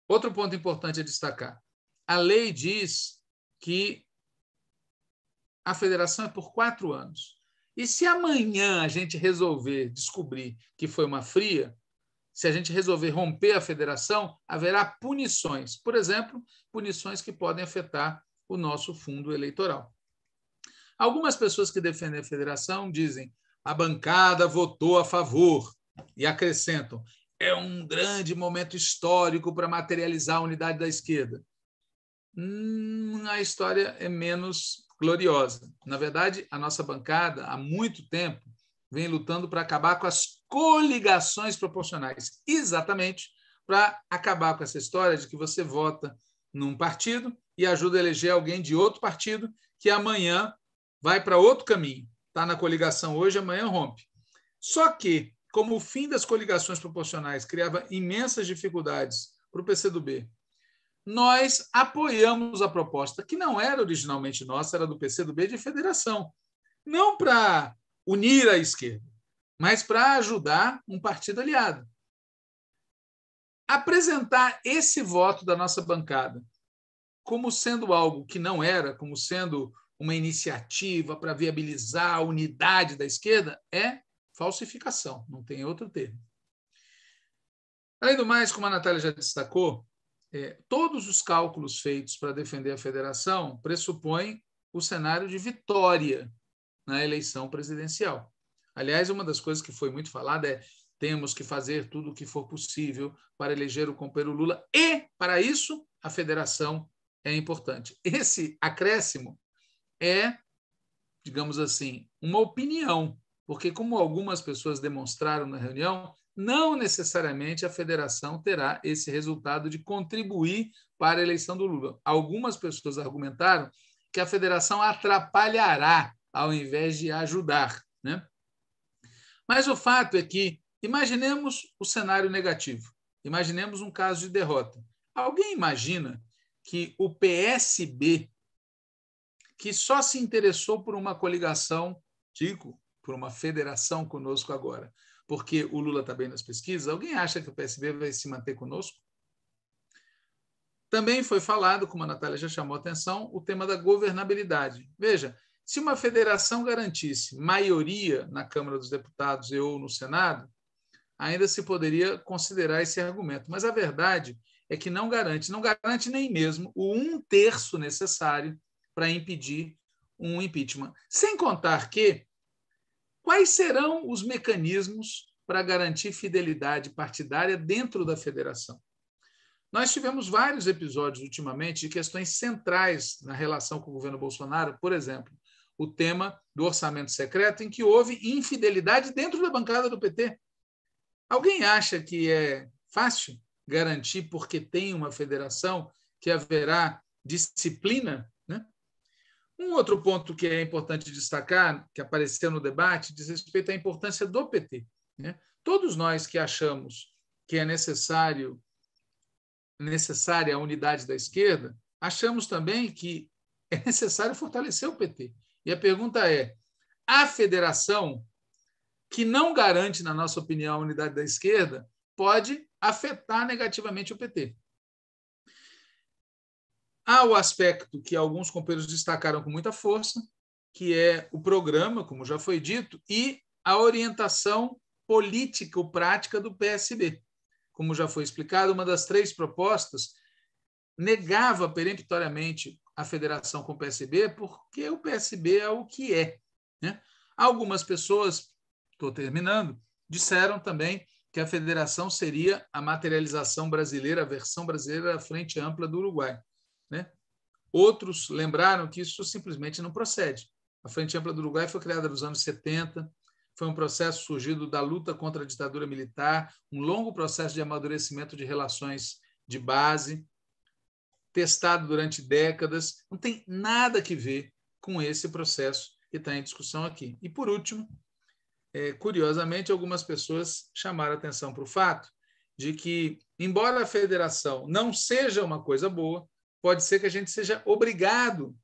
Outro ponto importante a destacar. A lei diz que a federação é por 4 anos. E se amanhã a gente resolver descobrir que foi uma fria, se a gente resolver romper a federação, haverá punições. Por exemplo, punições que podem afetar o nosso fundo eleitoral. Algumas pessoas que defendem a federação dizem a bancada votou a favor e acrescentam é um grande momento histórico para materializar a unidade da esquerda. A história é menos gloriosa. Na verdade, a nossa bancada, há muito tempo, vem lutando para acabar com as coligações proporcionais, exatamente para acabar com essa história de que você vota num partido e ajuda a eleger alguém de outro partido que amanhã vai para outro caminho. Está na coligação hoje, amanhã rompe. Só que, como o fim das coligações proporcionais criava imensas dificuldades para o PCdoB, nós apoiamos a proposta, que não era originalmente nossa, era do PCdoB de federação. Não para unir a esquerda, mas para ajudar um partido aliado. Apresentar esse voto da nossa bancada como sendo algo que não era, como sendo uma iniciativa para viabilizar a unidade da esquerda, é falsificação, não tem outro termo. Além do mais, como a Natália já destacou, todos os cálculos feitos para defender a federação pressupõem o cenário de vitória na eleição presidencial. Aliás, uma das coisas que foi muito falada é temos que fazer tudo o que for possível para eleger o companheiro Lula e, para isso, a federação é importante. Esse acréscimo é, digamos assim, uma opinião, porque, como algumas pessoas demonstraram na reunião, não necessariamente a federação terá esse resultado de contribuir para a eleição do Lula. Algumas pessoas argumentaram que a federação atrapalhará ao invés de ajudar, né? Mas o fato é que, imaginemos o cenário negativo, imaginemos um caso de derrota. Alguém imagina que o PSB, que só se interessou por uma coligação, por uma federação conosco agora, porque o Lula está bem nas pesquisas, alguém acha que o PSB vai se manter conosco? Também foi falado, como a Natália já chamou a atenção, o tema da governabilidade. Veja, se uma federação garantisse maioria na Câmara dos Deputados e ou no Senado, ainda se poderia considerar esse argumento. Mas a verdade é que não garante nem mesmo o 1/3 necessário para impedir um impeachment. Sem contar que quais serão os mecanismos para garantir fidelidade partidária dentro da federação? Nós tivemos vários episódios ultimamente de questões centrais na relação com o governo Bolsonaro, por exemplo, o tema do orçamento secreto, em que houve infidelidade dentro da bancada do PT. Alguém acha que é fácil garantir, porque tem uma federação, que haverá disciplina, né? Um outro ponto que é importante destacar, que apareceu no debate, diz respeito à importância do PT, né? Todos nós que achamos que é necessária a unidade da esquerda, achamos também que é necessário fortalecer o PT. E a pergunta é: a federação, que não garante, na nossa opinião, a unidade da esquerda, pode afetar negativamente o PT? Há o aspecto que alguns companheiros destacaram com muita força, que é o programa, como já foi dito, e a orientação política ou prática do PSB. Como já foi explicado, uma das 3 propostas negava peremptoriamente a federação com o PSB, porque o PSB é o que é, né? Algumas pessoas, estou terminando, disseram também que a federação seria a materialização brasileira, a versão brasileira da Frente Ampla do Uruguai, né? Outros lembraram que isso simplesmente não procede. A Frente Ampla do Uruguai foi criada nos anos 70, foi um processo surgido da luta contra a ditadura militar, um longo processo de amadurecimento de relações de base, testado durante décadas, não tem nada que ver com esse processo que está em discussão aqui. E, por último, curiosamente, algumas pessoas chamaram atenção para o fato de que, embora a federação não seja uma coisa boa, pode ser que a gente seja obrigado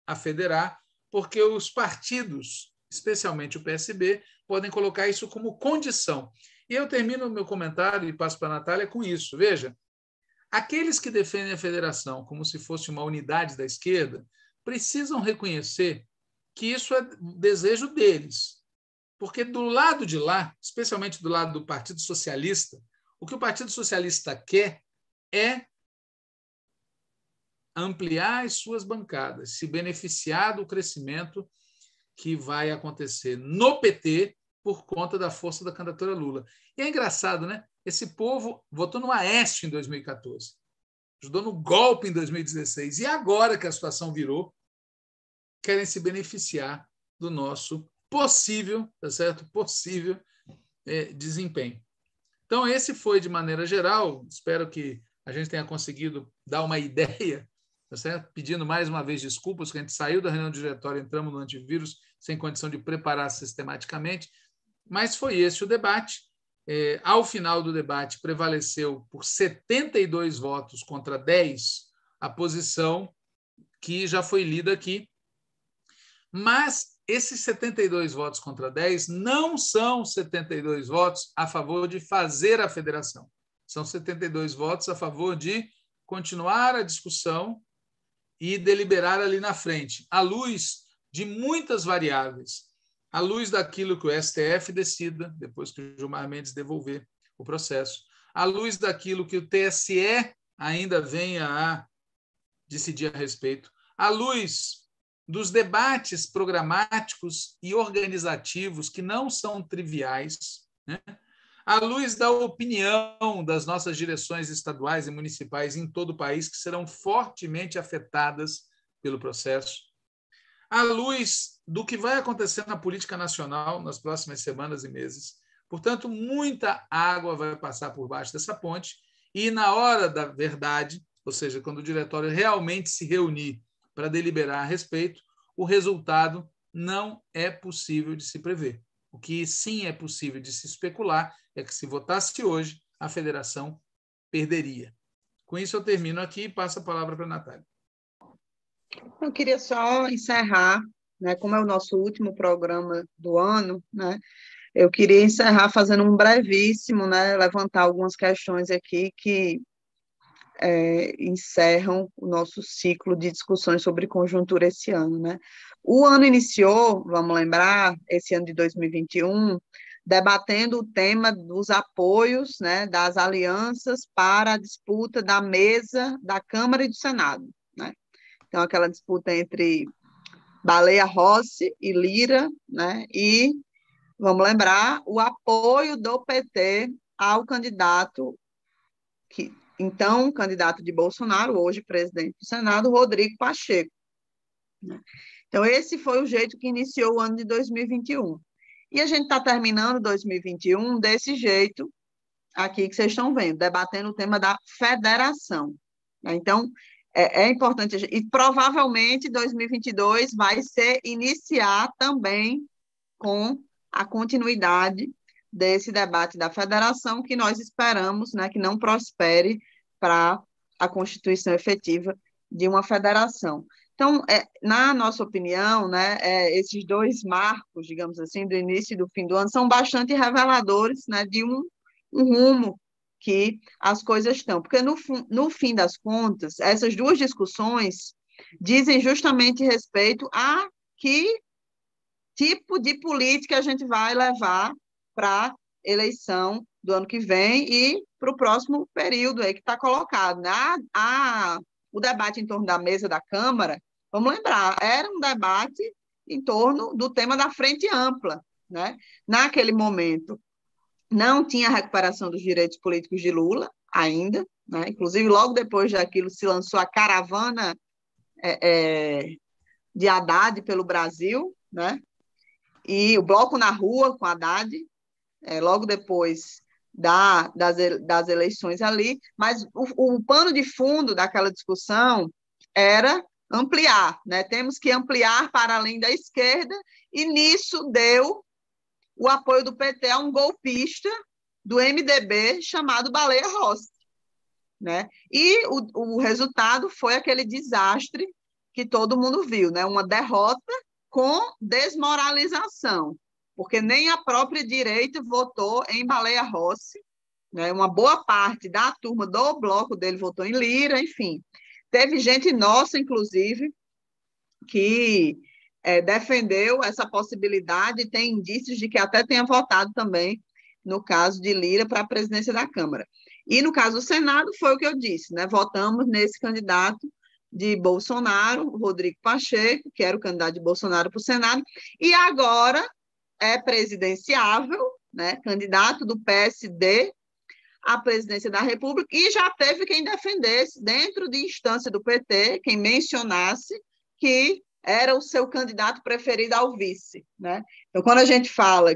a federar, porque os partidos, especialmente o PSB, podem colocar isso como condição. E eu termino o meu comentário e passo para a Natália com isso. Veja, aqueles que defendem a federação como se fosse uma unidade da esquerda precisam reconhecer que isso é desejo deles. Porque do lado de lá, especialmente do lado do Partido Socialista, o que o Partido Socialista quer é ampliar as suas bancadas, se beneficiar do crescimento que vai acontecer no PT por conta da força da candidatura Lula. E é engraçado, né? Esse povo votou no Aécio em 2014, ajudou no golpe em 2016, e agora que a situação virou, querem se beneficiar do nosso possível, tá certo? Possível desempenho. Então, esse foi, de maneira geral, espero que a gente tenha conseguido dar uma ideia, tá certo? Pedindo mais uma vez desculpas, que a gente saiu da reunião diretória, entramos no antivírus sem condição de preparar sistematicamente, mas foi esse o debate. Ao final do debate, prevaleceu por 72 votos contra 10 a posição que já foi lida aqui, mas esses 72 votos contra 10 não são 72 votos a favor de fazer a federação. São 72 votos a favor de continuar a discussão e deliberar ali na frente, à luz de muitas variáveis, à luz daquilo que o STF decida, depois que o Gilmar Mendes devolver o processo, à luz daquilo que o TSE ainda venha a decidir a respeito, à luz dos debates programáticos e organizativos que não são triviais, né? À luz da opinião das nossas direções estaduais e municipais em todo o país, que serão fortemente afetadas pelo processo, à luz do que vai acontecer na política nacional nas próximas semanas e meses. Portanto, muita água vai passar por baixo dessa ponte, e na hora da verdade, ou seja, quando o diretório realmente se reunir para deliberar a respeito, o resultado não é possível de se prever. O que sim é possível de se especular é que, se votasse hoje, a federação perderia. Com isso, eu termino aqui e passo a palavra para a Natália. Eu queria só encerrar, né, como é o nosso último programa do ano, né, eu queria encerrar fazendo um brevíssimo, né, levantar algumas questões aqui que encerram o nosso ciclo de discussões sobre conjuntura esse ano, né? O ano iniciou, vamos lembrar, esse ano de 2021, debatendo o tema dos apoios, né, das alianças para a disputa da mesa da Câmara e do Senado, né? Então, aquela disputa entre Baleia Rossi e Lira, né? E, vamos lembrar, o apoio do PT ao candidato que então candidato de Bolsonaro, hoje presidente do Senado, Rodrigo Pacheco. Então, esse foi o jeito que iniciou o ano de 2021. E a gente está terminando 2021 desse jeito, aqui que vocês estão vendo, debatendo o tema da federação. Então, é importante, e provavelmente 2022 vai ser iniciar também com a continuidade desse debate da federação, que nós esperamos, né, que não prospere para a constituição efetiva de uma federação. Então, na nossa opinião, né, esses dois marcos, digamos assim, do início e do fim do ano, são bastante reveladores, né, de um rumo que as coisas estão. Porque, no fim das contas, essas duas discussões dizem justamente respeito a que tipo de política a gente vai levar para a eleição do ano que vem e para o próximo período aí que está colocado. Né? O debate em torno da mesa da Câmara, vamos lembrar, era um debate em torno do tema da frente ampla. Né? Naquele momento, não tinha a recuperação dos direitos políticos de Lula ainda, né? Inclusive, logo depois daquilo se lançou a caravana de Haddad pelo Brasil, né? E o Bloco na Rua com Haddad, logo depois das eleições ali, mas o pano de fundo daquela discussão era ampliar, né? Temos que ampliar para além da esquerda, e nisso deu o apoio do PT a um golpista do MDB chamado Baleia Rossi. Né? E o resultado foi aquele desastre que todo mundo viu, né? Uma derrota com desmoralização, porque nem a própria direita votou em Baleia Rossi, né? Uma boa parte da turma do bloco dele votou em Lira, enfim. Teve gente nossa, inclusive, que defendeu essa possibilidade, e tem indícios de que até tenha votado também, no caso de Lira, para a presidência da Câmara. E no caso do Senado, foi o que eu disse, né? Votamos nesse candidato de Bolsonaro, Rodrigo Pacheco, que era o candidato de Bolsonaro para o Senado, e agora é presidenciável, né? Candidato do PSD à presidência da República, e já teve quem defendesse, dentro de instância do PT, quem mencionasse que era o seu candidato preferido ao vice. Né? Então, quando a gente fala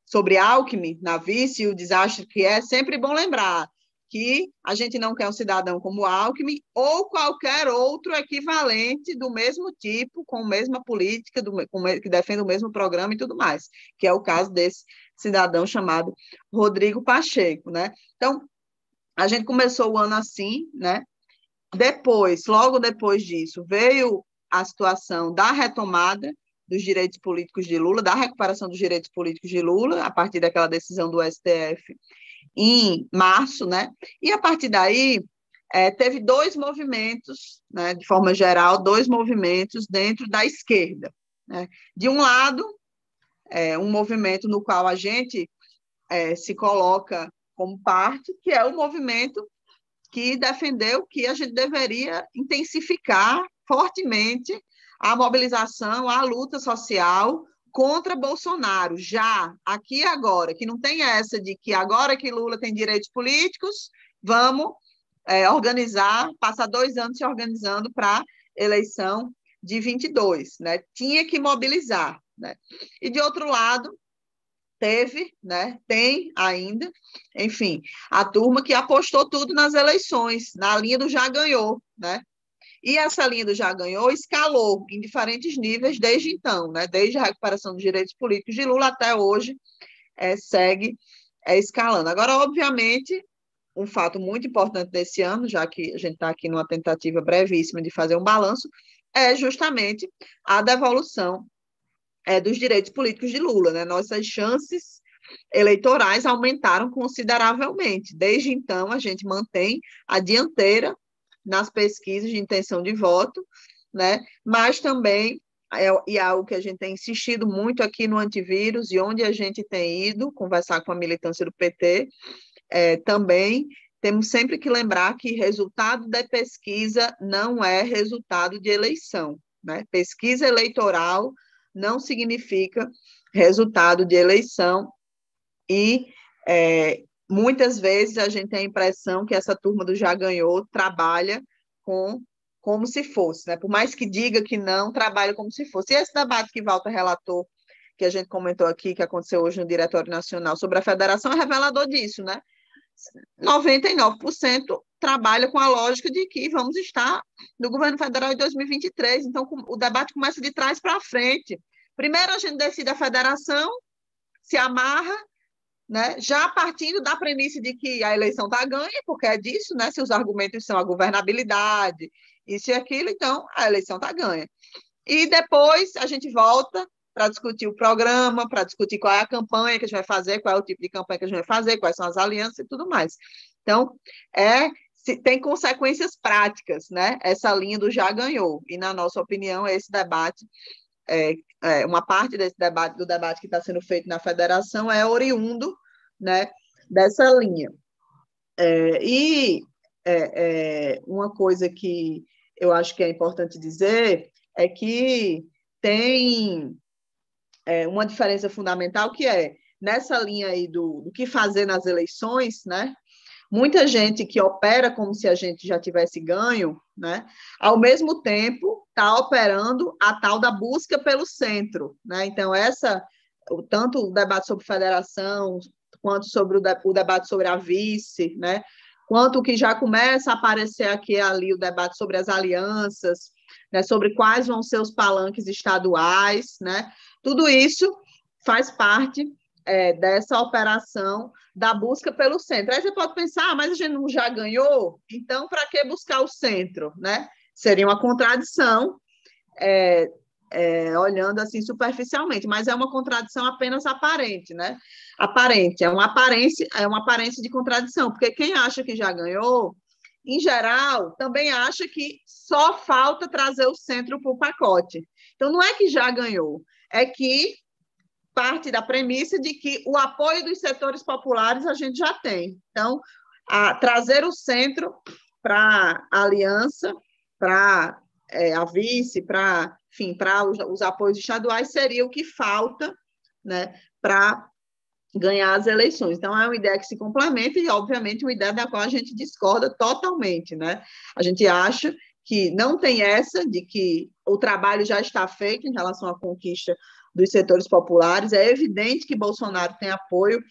sobre Alckmin na vice e o desastre que é, sempre bom lembrar que a gente não quer um cidadão como Alckmin ou qualquer outro equivalente do mesmo tipo, com a mesma política, que defende o mesmo programa e tudo mais, que é o caso desse cidadão chamado Rodrigo Pacheco. Né? Então, a gente começou o ano assim, né? Logo depois disso, veio a situação da retomada dos direitos políticos de Lula, da recuperação dos direitos políticos de Lula, a partir daquela decisão do STF em março, né? E a partir daí teve dois movimentos, né? De forma geral, dois movimentos dentro da esquerda. Né? De um lado, um movimento no qual a gente se coloca como parte, que é o movimento que defendeu que a gente deveria intensificar fortemente a mobilização, a luta social contra Bolsonaro, já aqui e agora, que não tem essa de que agora que Lula tem direitos políticos, vamos organizar, passar 2 anos se organizando para a eleição de 22, né? Tinha que mobilizar, né? E, de outro lado, teve, né, tem ainda, enfim, a turma que apostou tudo nas eleições, na linha do já ganhou, né? E essa linha do já ganhou escalou em diferentes níveis desde então, né? Desde a recuperação dos direitos políticos de Lula até hoje, segue escalando. Agora, obviamente, um fato muito importante desse ano, já que a gente está aqui numa tentativa brevíssima de fazer um balanço, é justamente a devolução dos direitos políticos de Lula. Né? Nossas chances eleitorais aumentaram consideravelmente. Desde então, a gente mantém a dianteira nas pesquisas de intenção de voto, né? Mas também, e é algo que a gente tem insistido muito aqui no Antivírus, e onde a gente tem ido conversar com a militância do PT, também temos sempre que lembrar que resultado da pesquisa não é resultado de eleição. Né? Pesquisa eleitoral não significa resultado de eleição, e muitas vezes a gente tem a impressão que essa turma do já ganhou trabalha como se fosse, né? Por mais que diga que não, trabalha como se fosse. E esse debate que Walter relatou que a gente comentou aqui, que aconteceu hoje no Diretório Nacional sobre a federação, é revelador disso, né? 99% trabalha com a lógica de que vamos estar no governo federal em 2023, então o debate começa de trás para frente. Primeiro a gente decide a federação, se amarra, né, já partindo da premissa de que a eleição está ganha, porque é disso, né, se os argumentos são a governabilidade, isso e aquilo, então a eleição está ganha. E depois a gente volta para discutir o programa, para discutir qual é a campanha que a gente vai fazer, qual é o tipo de campanha que a gente vai fazer, quais são as alianças e tudo mais. Então, tem consequências práticas, né? Essa linha do já ganhou. E, na nossa opinião, esse debate, uma parte desse debate, do debate que está sendo feito na federação, é oriundo, né, dessa linha. Uma coisa que eu acho que é importante dizer é que tem uma diferença fundamental, que é nessa linha aí do que fazer nas eleições, né? Muita gente que opera como se a gente já tivesse ganho, né? Ao mesmo tempo está operando a tal da busca pelo centro, né? Então, tanto o debate sobre federação, quanto sobre o debate sobre a vice, né? Quanto o que já começa a aparecer aqui e ali, o debate sobre as alianças, né? Sobre quais vão ser os palanques estaduais, né? Tudo isso faz parte dessa operação da busca pelo centro. Aí você pode pensar, mas a gente não já ganhou? Então, para que buscar o centro, né? Seria uma contradição, olhando assim superficialmente, mas é uma contradição apenas aparente, né? Aparente, é uma aparência de contradição, porque quem acha que já ganhou, em geral, também acha que só falta trazer o centro para o pacote. Então, não é que já ganhou, é que parte da premissa de que o apoio dos setores populares a gente já tem. Então, trazer o centro para a aliança, para a vice, para os apoios estaduais, seria o que falta, né, para ganhar as eleições. Então, é uma ideia que se complementa e, obviamente, uma ideia da qual a gente discorda totalmente, né? A gente acha que não tem essa de que o trabalho já está feito em relação à conquista dos setores populares. É evidente que Bolsonaro tem apoio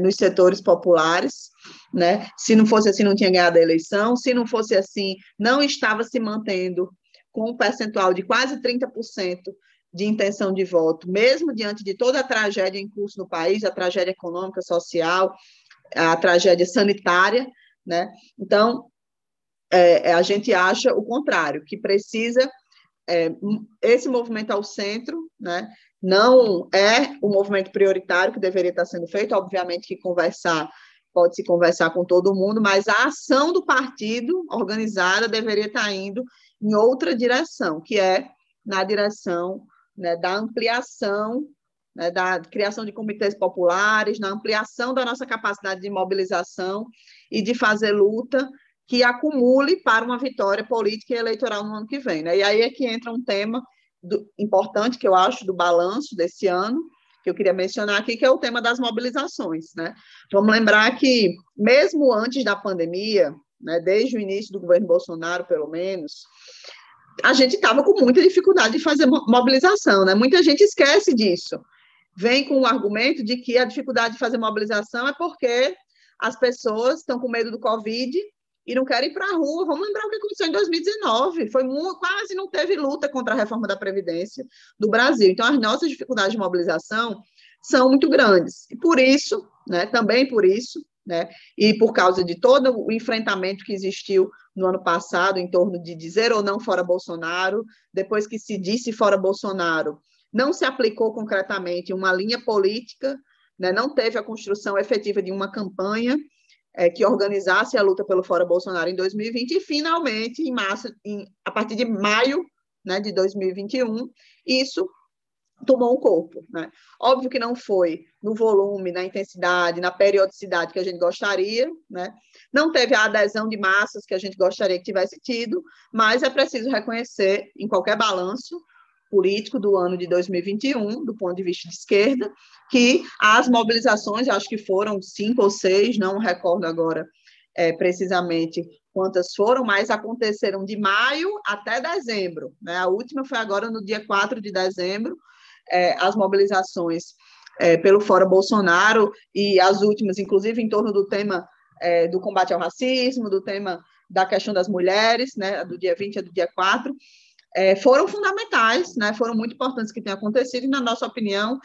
nos setores populares, né? Se não fosse assim, não tinha ganhado a eleição. Se não fosse assim, não estava se mantendo com um percentual de quase 30% de intenção de voto, mesmo diante de toda a tragédia em curso no país, a tragédia econômica, social, a tragédia sanitária, né? Então, a gente acha o contrário, que precisa esse movimento ao centro, né? Não é o movimento prioritário que deveria estar sendo feito, obviamente que pode-se conversar com todo mundo, mas a ação do partido organizada deveria estar indo em outra direção, que é na direção, né, da ampliação, né, da criação de comitês populares, na ampliação da nossa capacidade de mobilização e de fazer luta que acumule para uma vitória política e eleitoral no ano que vem, né? E aí é que entra um tema importante, que eu acho, do balanço desse ano, que eu queria mencionar aqui, que é o tema das mobilizações, né? Vamos lembrar que, mesmo antes da pandemia, né, desde o início do governo Bolsonaro, pelo menos, a gente estava com muita dificuldade de fazer mobilização, né? Muita gente esquece disso. Vem com o argumento de que a dificuldade de fazer mobilização é porque as pessoas estão com medo do Covid e não querem ir para a rua. Vamos lembrar o que aconteceu em 2019. Quase não teve luta contra a reforma da Previdência do Brasil. Então, as nossas dificuldades de mobilização são muito grandes. E por isso, né, também por isso, né, e por causa de todo o enfrentamento que existiu no ano passado, em torno de dizer ou não fora Bolsonaro, depois que se disse fora Bolsonaro, não se aplicou concretamente uma linha política, né, não teve a construção efetiva de uma campanha que organizasse a luta pelo fora Bolsonaro em 2020, e finalmente, a partir de maio, né, de 2021, isso tomou um corpo, né? Óbvio que não foi no volume, na intensidade, na periodicidade que a gente gostaria, né? Não teve a adesão de massas que a gente gostaria que tivesse tido, mas é preciso reconhecer, em qualquer balanço político do ano de 2021, do ponto de vista de esquerda, que as mobilizações, acho que foram 5 ou 6, não recordo agora precisamente quantas foram, mas aconteceram de maio até dezembro, né? A última foi agora no dia 4 de dezembro, as mobilizações pelo Fora Bolsonaro e as últimas, inclusive, em torno do tema do combate ao racismo, do tema da questão das mulheres, né, do dia 20 e do dia 4, foram fundamentais, né, foram muito importantes que tenham acontecido, e, na nossa opinião,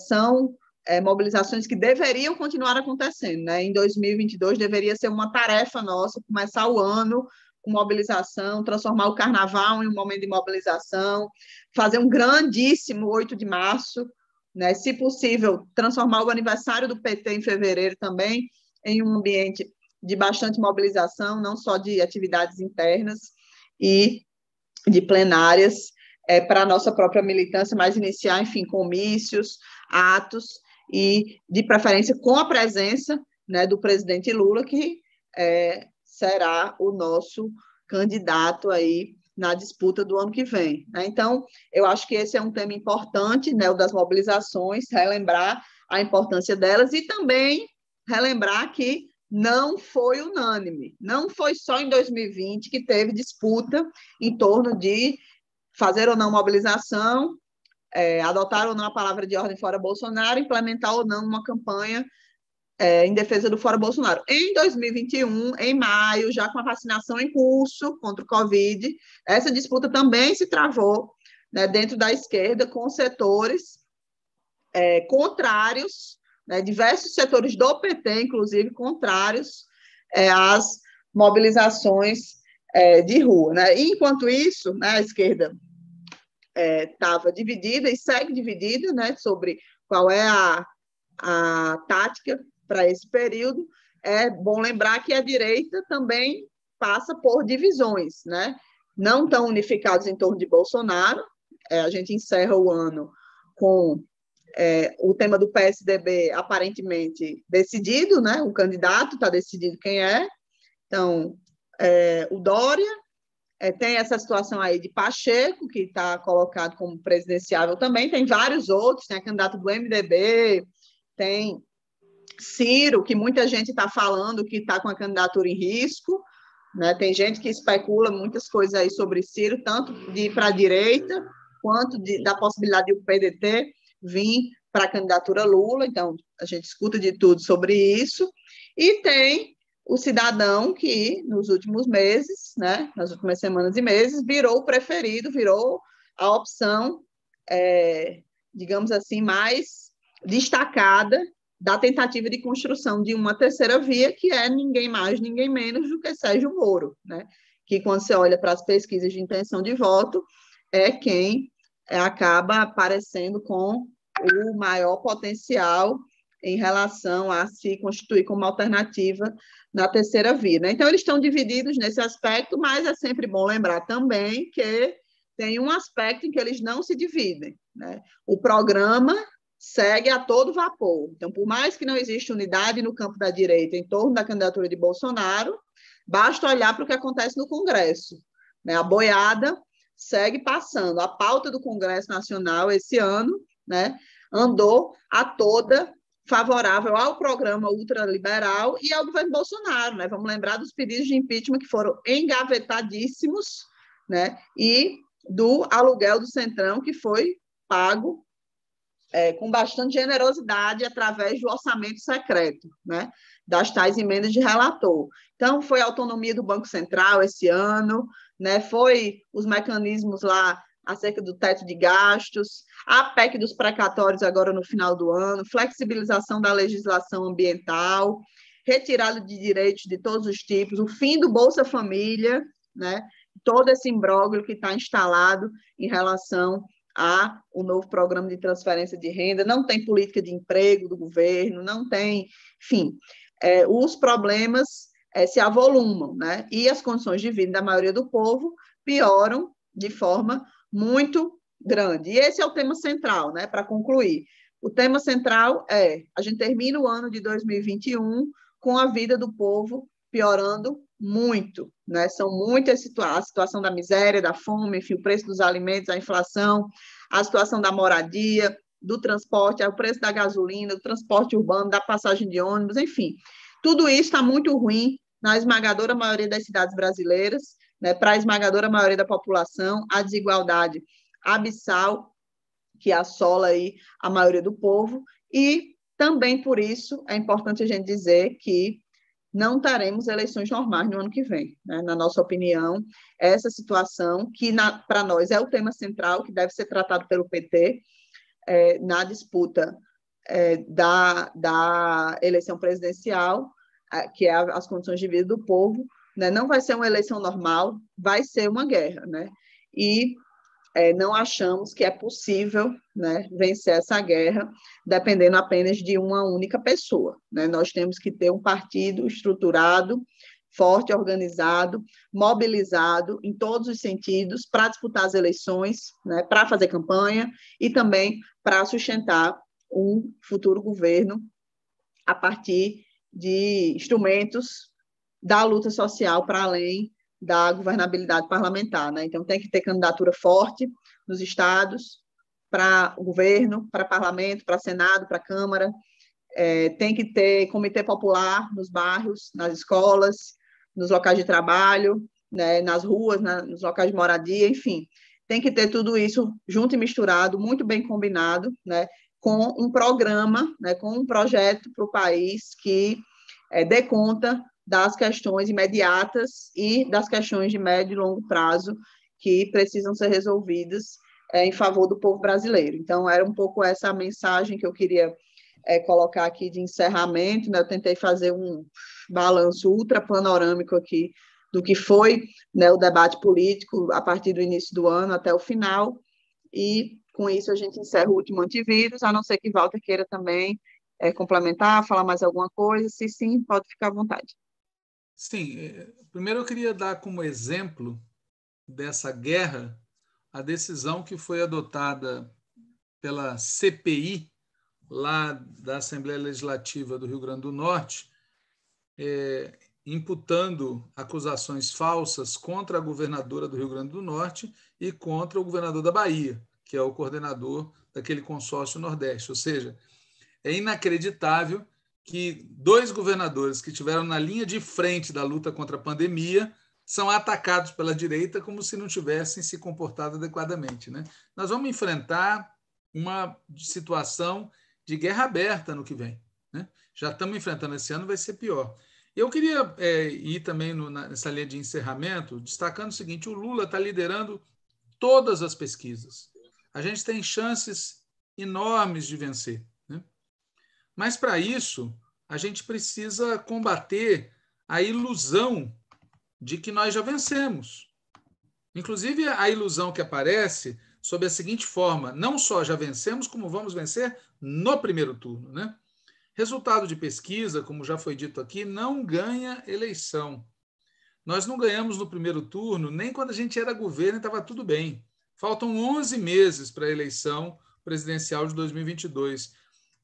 são mobilizações que deveriam continuar acontecendo. Né? Em 2022, deveria ser uma tarefa nossa começar o ano com mobilização, transformar o carnaval em um momento de mobilização, fazer um grandíssimo 8 de março, né? Se possível, transformar o aniversário do PT em fevereiro também em um ambiente de bastante mobilização, não só de atividades internas e de plenárias para a nossa própria militância, mas iniciar, enfim, comícios, atos, e de preferência com a presença, né, do presidente Lula, que será o nosso candidato aí na disputa do ano que vem. Né? Então, eu acho que esse é um tema importante, né, o das mobilizações, relembrar a importância delas e também relembrar que não foi unânime, não foi só em 2020 que teve disputa em torno de fazer ou não mobilização, adotar ou não a palavra de ordem Fora Bolsonaro, implementar ou não uma campanha em defesa do Fora Bolsonaro. Em 2021, em maio, já com a vacinação em curso contra o Covid, essa disputa também se travou, né, dentro da esquerda, com setores contrários, né, diversos setores do PT, inclusive, contrários às mobilizações de rua. Né? E, enquanto isso, né, a esquerda estava dividida e segue dividida, né, sobre qual é a tática para esse período. É bom lembrar que a direita também passa por divisões, né? Não tão unificados em torno de Bolsonaro. A gente encerra o ano com o tema do PSDB aparentemente decidido, né? O candidato está decidido quem é. Então, o Dória, tem essa situação aí de Pacheco, que está colocado como presidenciável também, tem vários outros, tem a candidata do MDB, tem Ciro, que muita gente está falando que está com a candidatura em risco, né? Tem gente que especula muitas coisas aí sobre Ciro, tanto de ir para a direita, quanto da possibilidade de o PDT vir para a candidatura Lula, então a gente escuta de tudo sobre isso, e tem o cidadão que, nos últimos meses, né, nas últimas semanas e meses, virou o preferido, virou a opção, digamos assim, mais destacada da tentativa de construção de uma terceira via, que é ninguém mais, ninguém menos do que Sérgio Moro, né? Que, quando você olha para as pesquisas de intenção de voto, é quem acaba aparecendo com o maior potencial em relação a se constituir como alternativa na terceira via. Né? Então, eles estão divididos nesse aspecto, mas é sempre bom lembrar também que tem um aspecto em que eles não se dividem. Né? O programa segue a todo vapor. Então, por mais que não exista unidade no campo da direita em torno da candidatura de Bolsonaro, basta olhar para o que acontece no Congresso. Né? A boiada segue passando. A pauta do Congresso Nacional esse ano, né, andou a toda favorável ao programa ultraliberal e ao governo Bolsonaro. Né? Vamos lembrar dos pedidos de impeachment que foram engavetadíssimos, né? E do aluguel do Centrão, que foi pago com bastante generosidade através do orçamento secreto, né? Das tais emendas de relator. Então, foi a autonomia do Banco Central esse ano, né? Foi os mecanismos lá acerca do teto de gastos, a PEC dos precatórios agora no final do ano, flexibilização da legislação ambiental, retirada de direitos de todos os tipos, o fim do Bolsa Família, né? Todo esse imbróglio que está instalado em relação o novo programa de transferência de renda, não tem política de emprego do governo, não tem, enfim, os problemas se avolumam, né? E as condições de vida da maioria do povo pioram de forma muito grande. E esse é o tema central, né? Para concluir, o tema central a gente termina o ano de 2021 com a vida do povo piorando muito, né? São muitas situações, a situação da miséria, da fome, enfim, o preço dos alimentos, a inflação, a situação da moradia, do transporte, o preço da gasolina, do transporte urbano, da passagem de ônibus, enfim. Tudo isso está muito ruim na esmagadora maioria das cidades brasileiras, né? Para a esmagadora maioria da população, a desigualdade abissal que assola aí a maioria do povo, e também por isso é importante a gente dizer que não teremos eleições normais no ano que vem, né? Na nossa opinião, essa situação, que para nós é o tema central, que deve ser tratado pelo PT na disputa da eleição presidencial, que é as condições de vida do povo, né? Não vai ser uma eleição normal, vai ser uma guerra, né? E não achamos que é possível, né, vencer essa guerra dependendo apenas de uma única pessoa, né? Nós temos que ter um partido estruturado, forte, organizado, mobilizado em todos os sentidos para disputar as eleições, né, para fazer campanha e também para sustentar um futuro governo a partir de instrumentos da luta social para além da governabilidade parlamentar, né? Então, tem que ter candidatura forte nos estados, para o governo, para parlamento, para Senado, para Câmara. Tem que ter comitê popular nos bairros, nas escolas, nos locais de trabalho, né? Nas ruas, nos locais de moradia, enfim. Tem que ter tudo isso junto e misturado, muito bem combinado, né? Com um programa, né? Com um projeto para o país que dê conta das questões imediatas e das questões de médio e longo prazo que precisam ser resolvidas em favor do povo brasileiro. Então, era um pouco essa mensagem que eu queria colocar aqui de encerramento, né? Eu tentei fazer um balanço ultra panorâmico aqui do que foi, né, o debate político a partir do início do ano até o final, e com isso a gente encerra o último antivírus, a não ser que Walter queira também complementar, falar mais alguma coisa. Se sim, pode ficar à vontade. Sim, primeiro eu queria dar como exemplo dessa guerra a decisão que foi adotada pela CPI, lá da Assembleia Legislativa do Rio Grande do Norte, imputando acusações falsas contra a governadora do Rio Grande do Norte e contra o governador da Bahia, que é o coordenador daquele consórcio Nordeste. Ou seja, é inacreditável que 2 governadores que estiveram na linha de frente da luta contra a pandemia são atacados pela direita como se não tivessem se comportado adequadamente, né? Nós vamos enfrentar uma situação de guerra aberta no que vem, né? Já estamos enfrentando esse ano, vai ser pior. Eu queria ir também nessa linha de encerramento, destacando o seguinte: o Lula está liderando todas as pesquisas. A gente tem chances enormes de vencer, né? Mas, para isso, a gente precisa combater a ilusão de que nós já vencemos. Inclusive, a ilusão que aparece sob a seguinte forma: não só já vencemos, como vamos vencer no primeiro turno, né? Resultado de pesquisa, como já foi dito aqui, não ganha eleição. Nós não ganhamos no primeiro turno, nem quando a gente era governo e estava tudo bem. Faltam 11 meses para a eleição presidencial de 2022.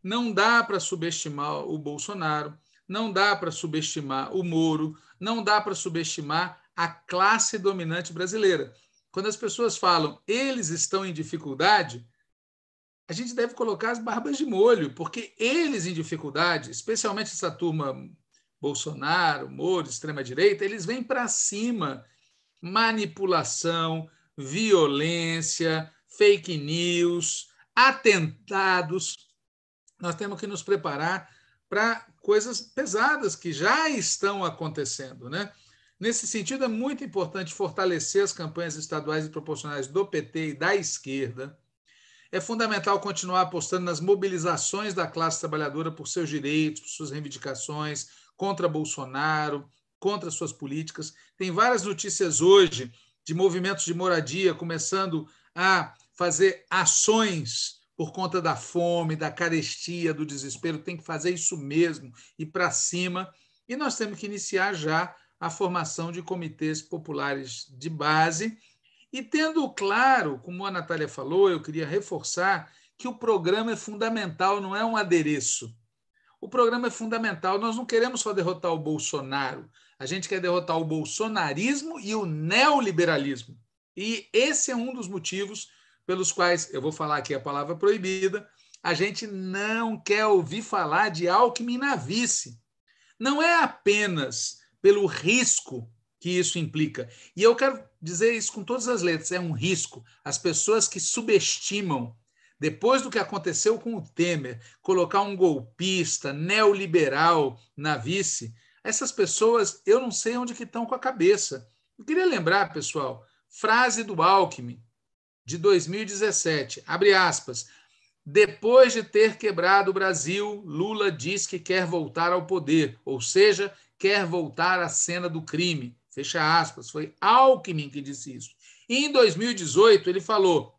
Não dá para subestimar o Bolsonaro, não dá para subestimar o Moro, não dá para subestimar a classe dominante brasileira. Quando as pessoas falam eles estão em dificuldade, a gente deve colocar as barbas de molho, porque eles em dificuldade, especialmente essa turma Bolsonaro, Moro, extrema-direita, eles vêm para cima. Manipulação, violência, fake news, atentados. Nós temos que nos preparar para coisas pesadas que já estão acontecendo, né? Nesse sentido, é muito importante fortalecer as campanhas estaduais e proporcionais do PT e da esquerda. É fundamental continuar apostando nas mobilizações da classe trabalhadora por seus direitos, por suas reivindicações, contra Bolsonaro, contra suas políticas. Tem várias notícias hoje de movimentos de moradia começando a fazer ações por conta da fome, da carestia, do desespero. Tem que fazer isso mesmo, ir para cima. E nós temos que iniciar já a formação de comitês populares de base. E tendo claro, como a Natália falou, eu queria reforçar que o programa é fundamental, não é um adereço. O programa é fundamental. Nós não queremos só derrotar o Bolsonaro, a gente quer derrotar o bolsonarismo e o neoliberalismo. E esse é um dos motivos pelos quais, eu vou falar aqui a palavra proibida, a gente não quer ouvir falar de Alckmin na vice. Não é apenas pelo risco que isso implica. E eu quero dizer isso com todas as letras, é um risco. As pessoas que subestimam depois do que aconteceu com o Temer, colocar um golpista, neoliberal na vice, essas pessoas, eu não sei onde que estão com a cabeça. Eu queria lembrar, pessoal, frase do Alckmin, de 2017, abre aspas, depois de ter quebrado o Brasil, Lula diz que quer voltar ao poder, ou seja, quer voltar à cena do crime. Fecha aspas. Foi Alckmin que disse isso. E em 2018, ele falou: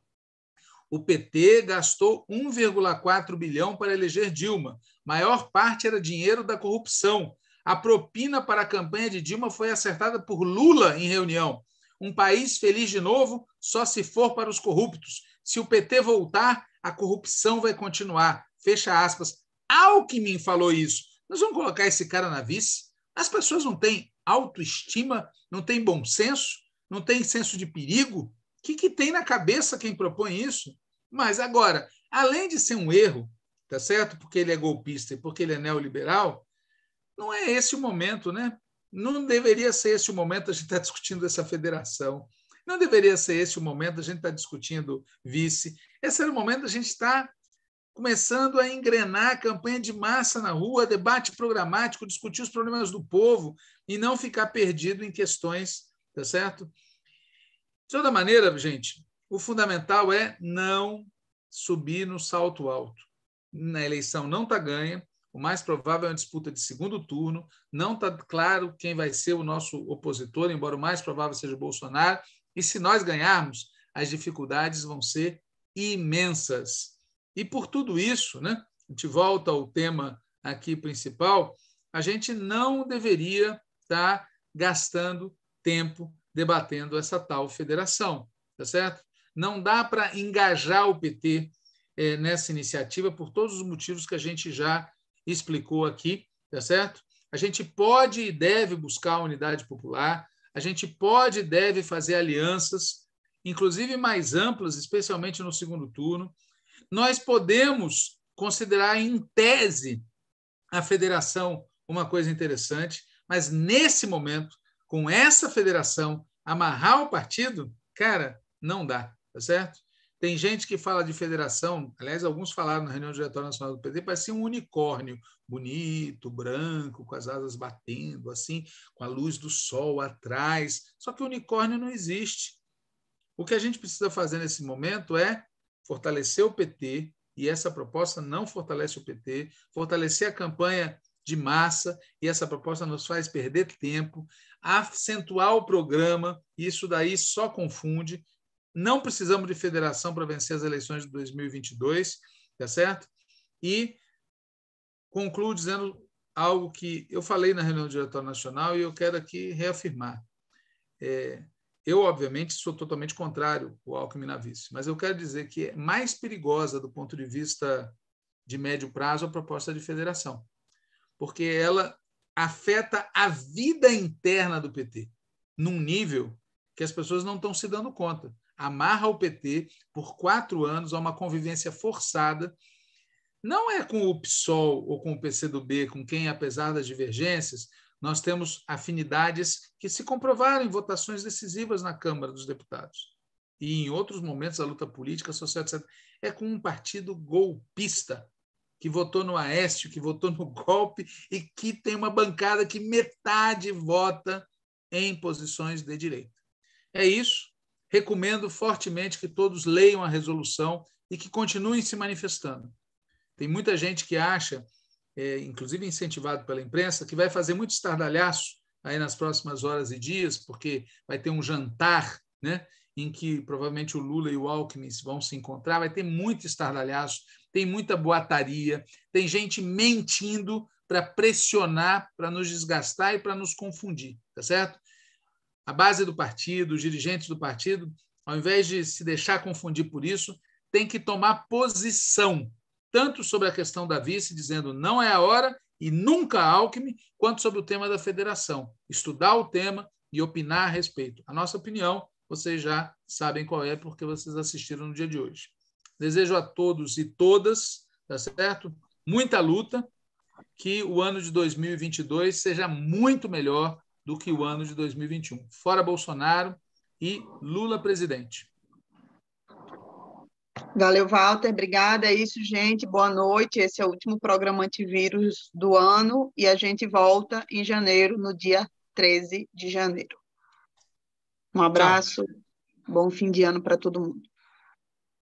o PT gastou 1,4 bilhão para eleger Dilma. Maior parte era dinheiro da corrupção. A propina para a campanha de Dilma foi acertada por Lula em reunião. Um país feliz de novo só se for para os corruptos. Se o PT voltar, a corrupção vai continuar. Fecha aspas. Alckmin falou isso. Nós vamos colocar esse cara na vice? As pessoas não têm autoestima, não têm bom senso, não têm senso de perigo? O que tem na cabeça quem propõe isso? Mas agora, além de ser um erro, tá certo? Porque ele é golpista e porque ele é neoliberal, não é esse o momento, né? Não deveria ser esse o momento a gente estar discutindo essa federação. Não deveria ser esse o momento a gente estar discutindo vice. Esse era o momento a gente estar começando a engrenar a campanha de massa na rua, debate programático, discutir os problemas do povo e não ficar perdido em questões, tá certo? De toda maneira, gente, o fundamental é não subir no salto alto. Na eleição não está ganha, o mais provável é uma disputa de segundo turno, não está claro quem vai ser o nosso opositor, embora o mais provável seja o Bolsonaro, e se nós ganharmos, as dificuldades vão ser imensas. E por tudo isso, né, a gente volta ao tema aqui principal, a gente não deveria estar gastando tempo debatendo essa tal federação, tá certo? Não dá para engajar o PT nessa iniciativa por todos os motivos que a gente já explicou aqui, tá certo? A gente pode e deve buscar a unidade popular, a gente pode e deve fazer alianças, inclusive mais amplas, especialmente no segundo turno. Nós podemos considerar em tese a federação uma coisa interessante, mas nesse momento, com essa federação, amarrar o partido, cara, não dá, tá certo? Tem gente que fala de federação, aliás, alguns falaram na reunião diretória nacional do PT, parecia um unicórnio, bonito, branco, com as asas batendo, assim, com a luz do sol atrás. Só que o unicórnio não existe. O que a gente precisa fazer nesse momento é fortalecer o PT, e essa proposta não fortalece o PT, fortalecer a campanha de massa, e essa proposta nos faz perder tempo, acentuar o programa, e isso daí só confunde. Não precisamos de federação para vencer as eleições de 2022, tá certo? E concluo dizendo algo que eu falei na reunião do Diretório Nacional e eu quero aqui reafirmar. Eu, obviamente, sou totalmente contrário ao Alckmin na vice, mas eu quero dizer que é mais perigosa do ponto de vista de médio prazo a proposta de federação, porque ela afeta a vida interna do PT num nível que as pessoas não estão se dando conta. Amarra o PT por 4 anos a uma convivência forçada, não é com o PSOL ou com o PCdoB, com quem, apesar das divergências, nós temos afinidades que se comprovaram em votações decisivas na Câmara dos Deputados. E em outros momentos da luta política, social, etc. É com um partido golpista, que votou no Aécio, que votou no golpe e que tem uma bancada que metade vota em posições de direita. É isso. Recomendo fortemente que todos leiam a resolução e que continuem se manifestando. Tem muita gente que acha, inclusive incentivado pela imprensa, que vai fazer muito estardalhaço aí nas próximas horas e dias, porque vai ter um jantar, né, em que provavelmente o Lula e o Alckmin vão se encontrar, vai ter muito estardalhaço, tem muita boataria, tem gente mentindo para pressionar, para nos desgastar e para nos confundir, tá certo? A base do partido, os dirigentes do partido, ao invés de se deixar confundir por isso, tem que tomar posição, tanto sobre a questão da vice, dizendo não é a hora e nunca Alckmin, quanto sobre o tema da federação. Estudar o tema e opinar a respeito. A nossa opinião, vocês já sabem qual é, porque vocês assistiram no dia de hoje. Desejo a todos e todas, tá certo? Muita luta, que o ano de 2022 seja muito melhor do que o ano de 2021. Fora Bolsonaro e Lula presidente. Valeu, Walter. Obrigada. É isso, gente. Boa noite. Esse é o último programa antivírus do ano e a gente volta em janeiro, no dia 13 de janeiro. Um Tchau. abraço. Bom fim de ano para todo mundo.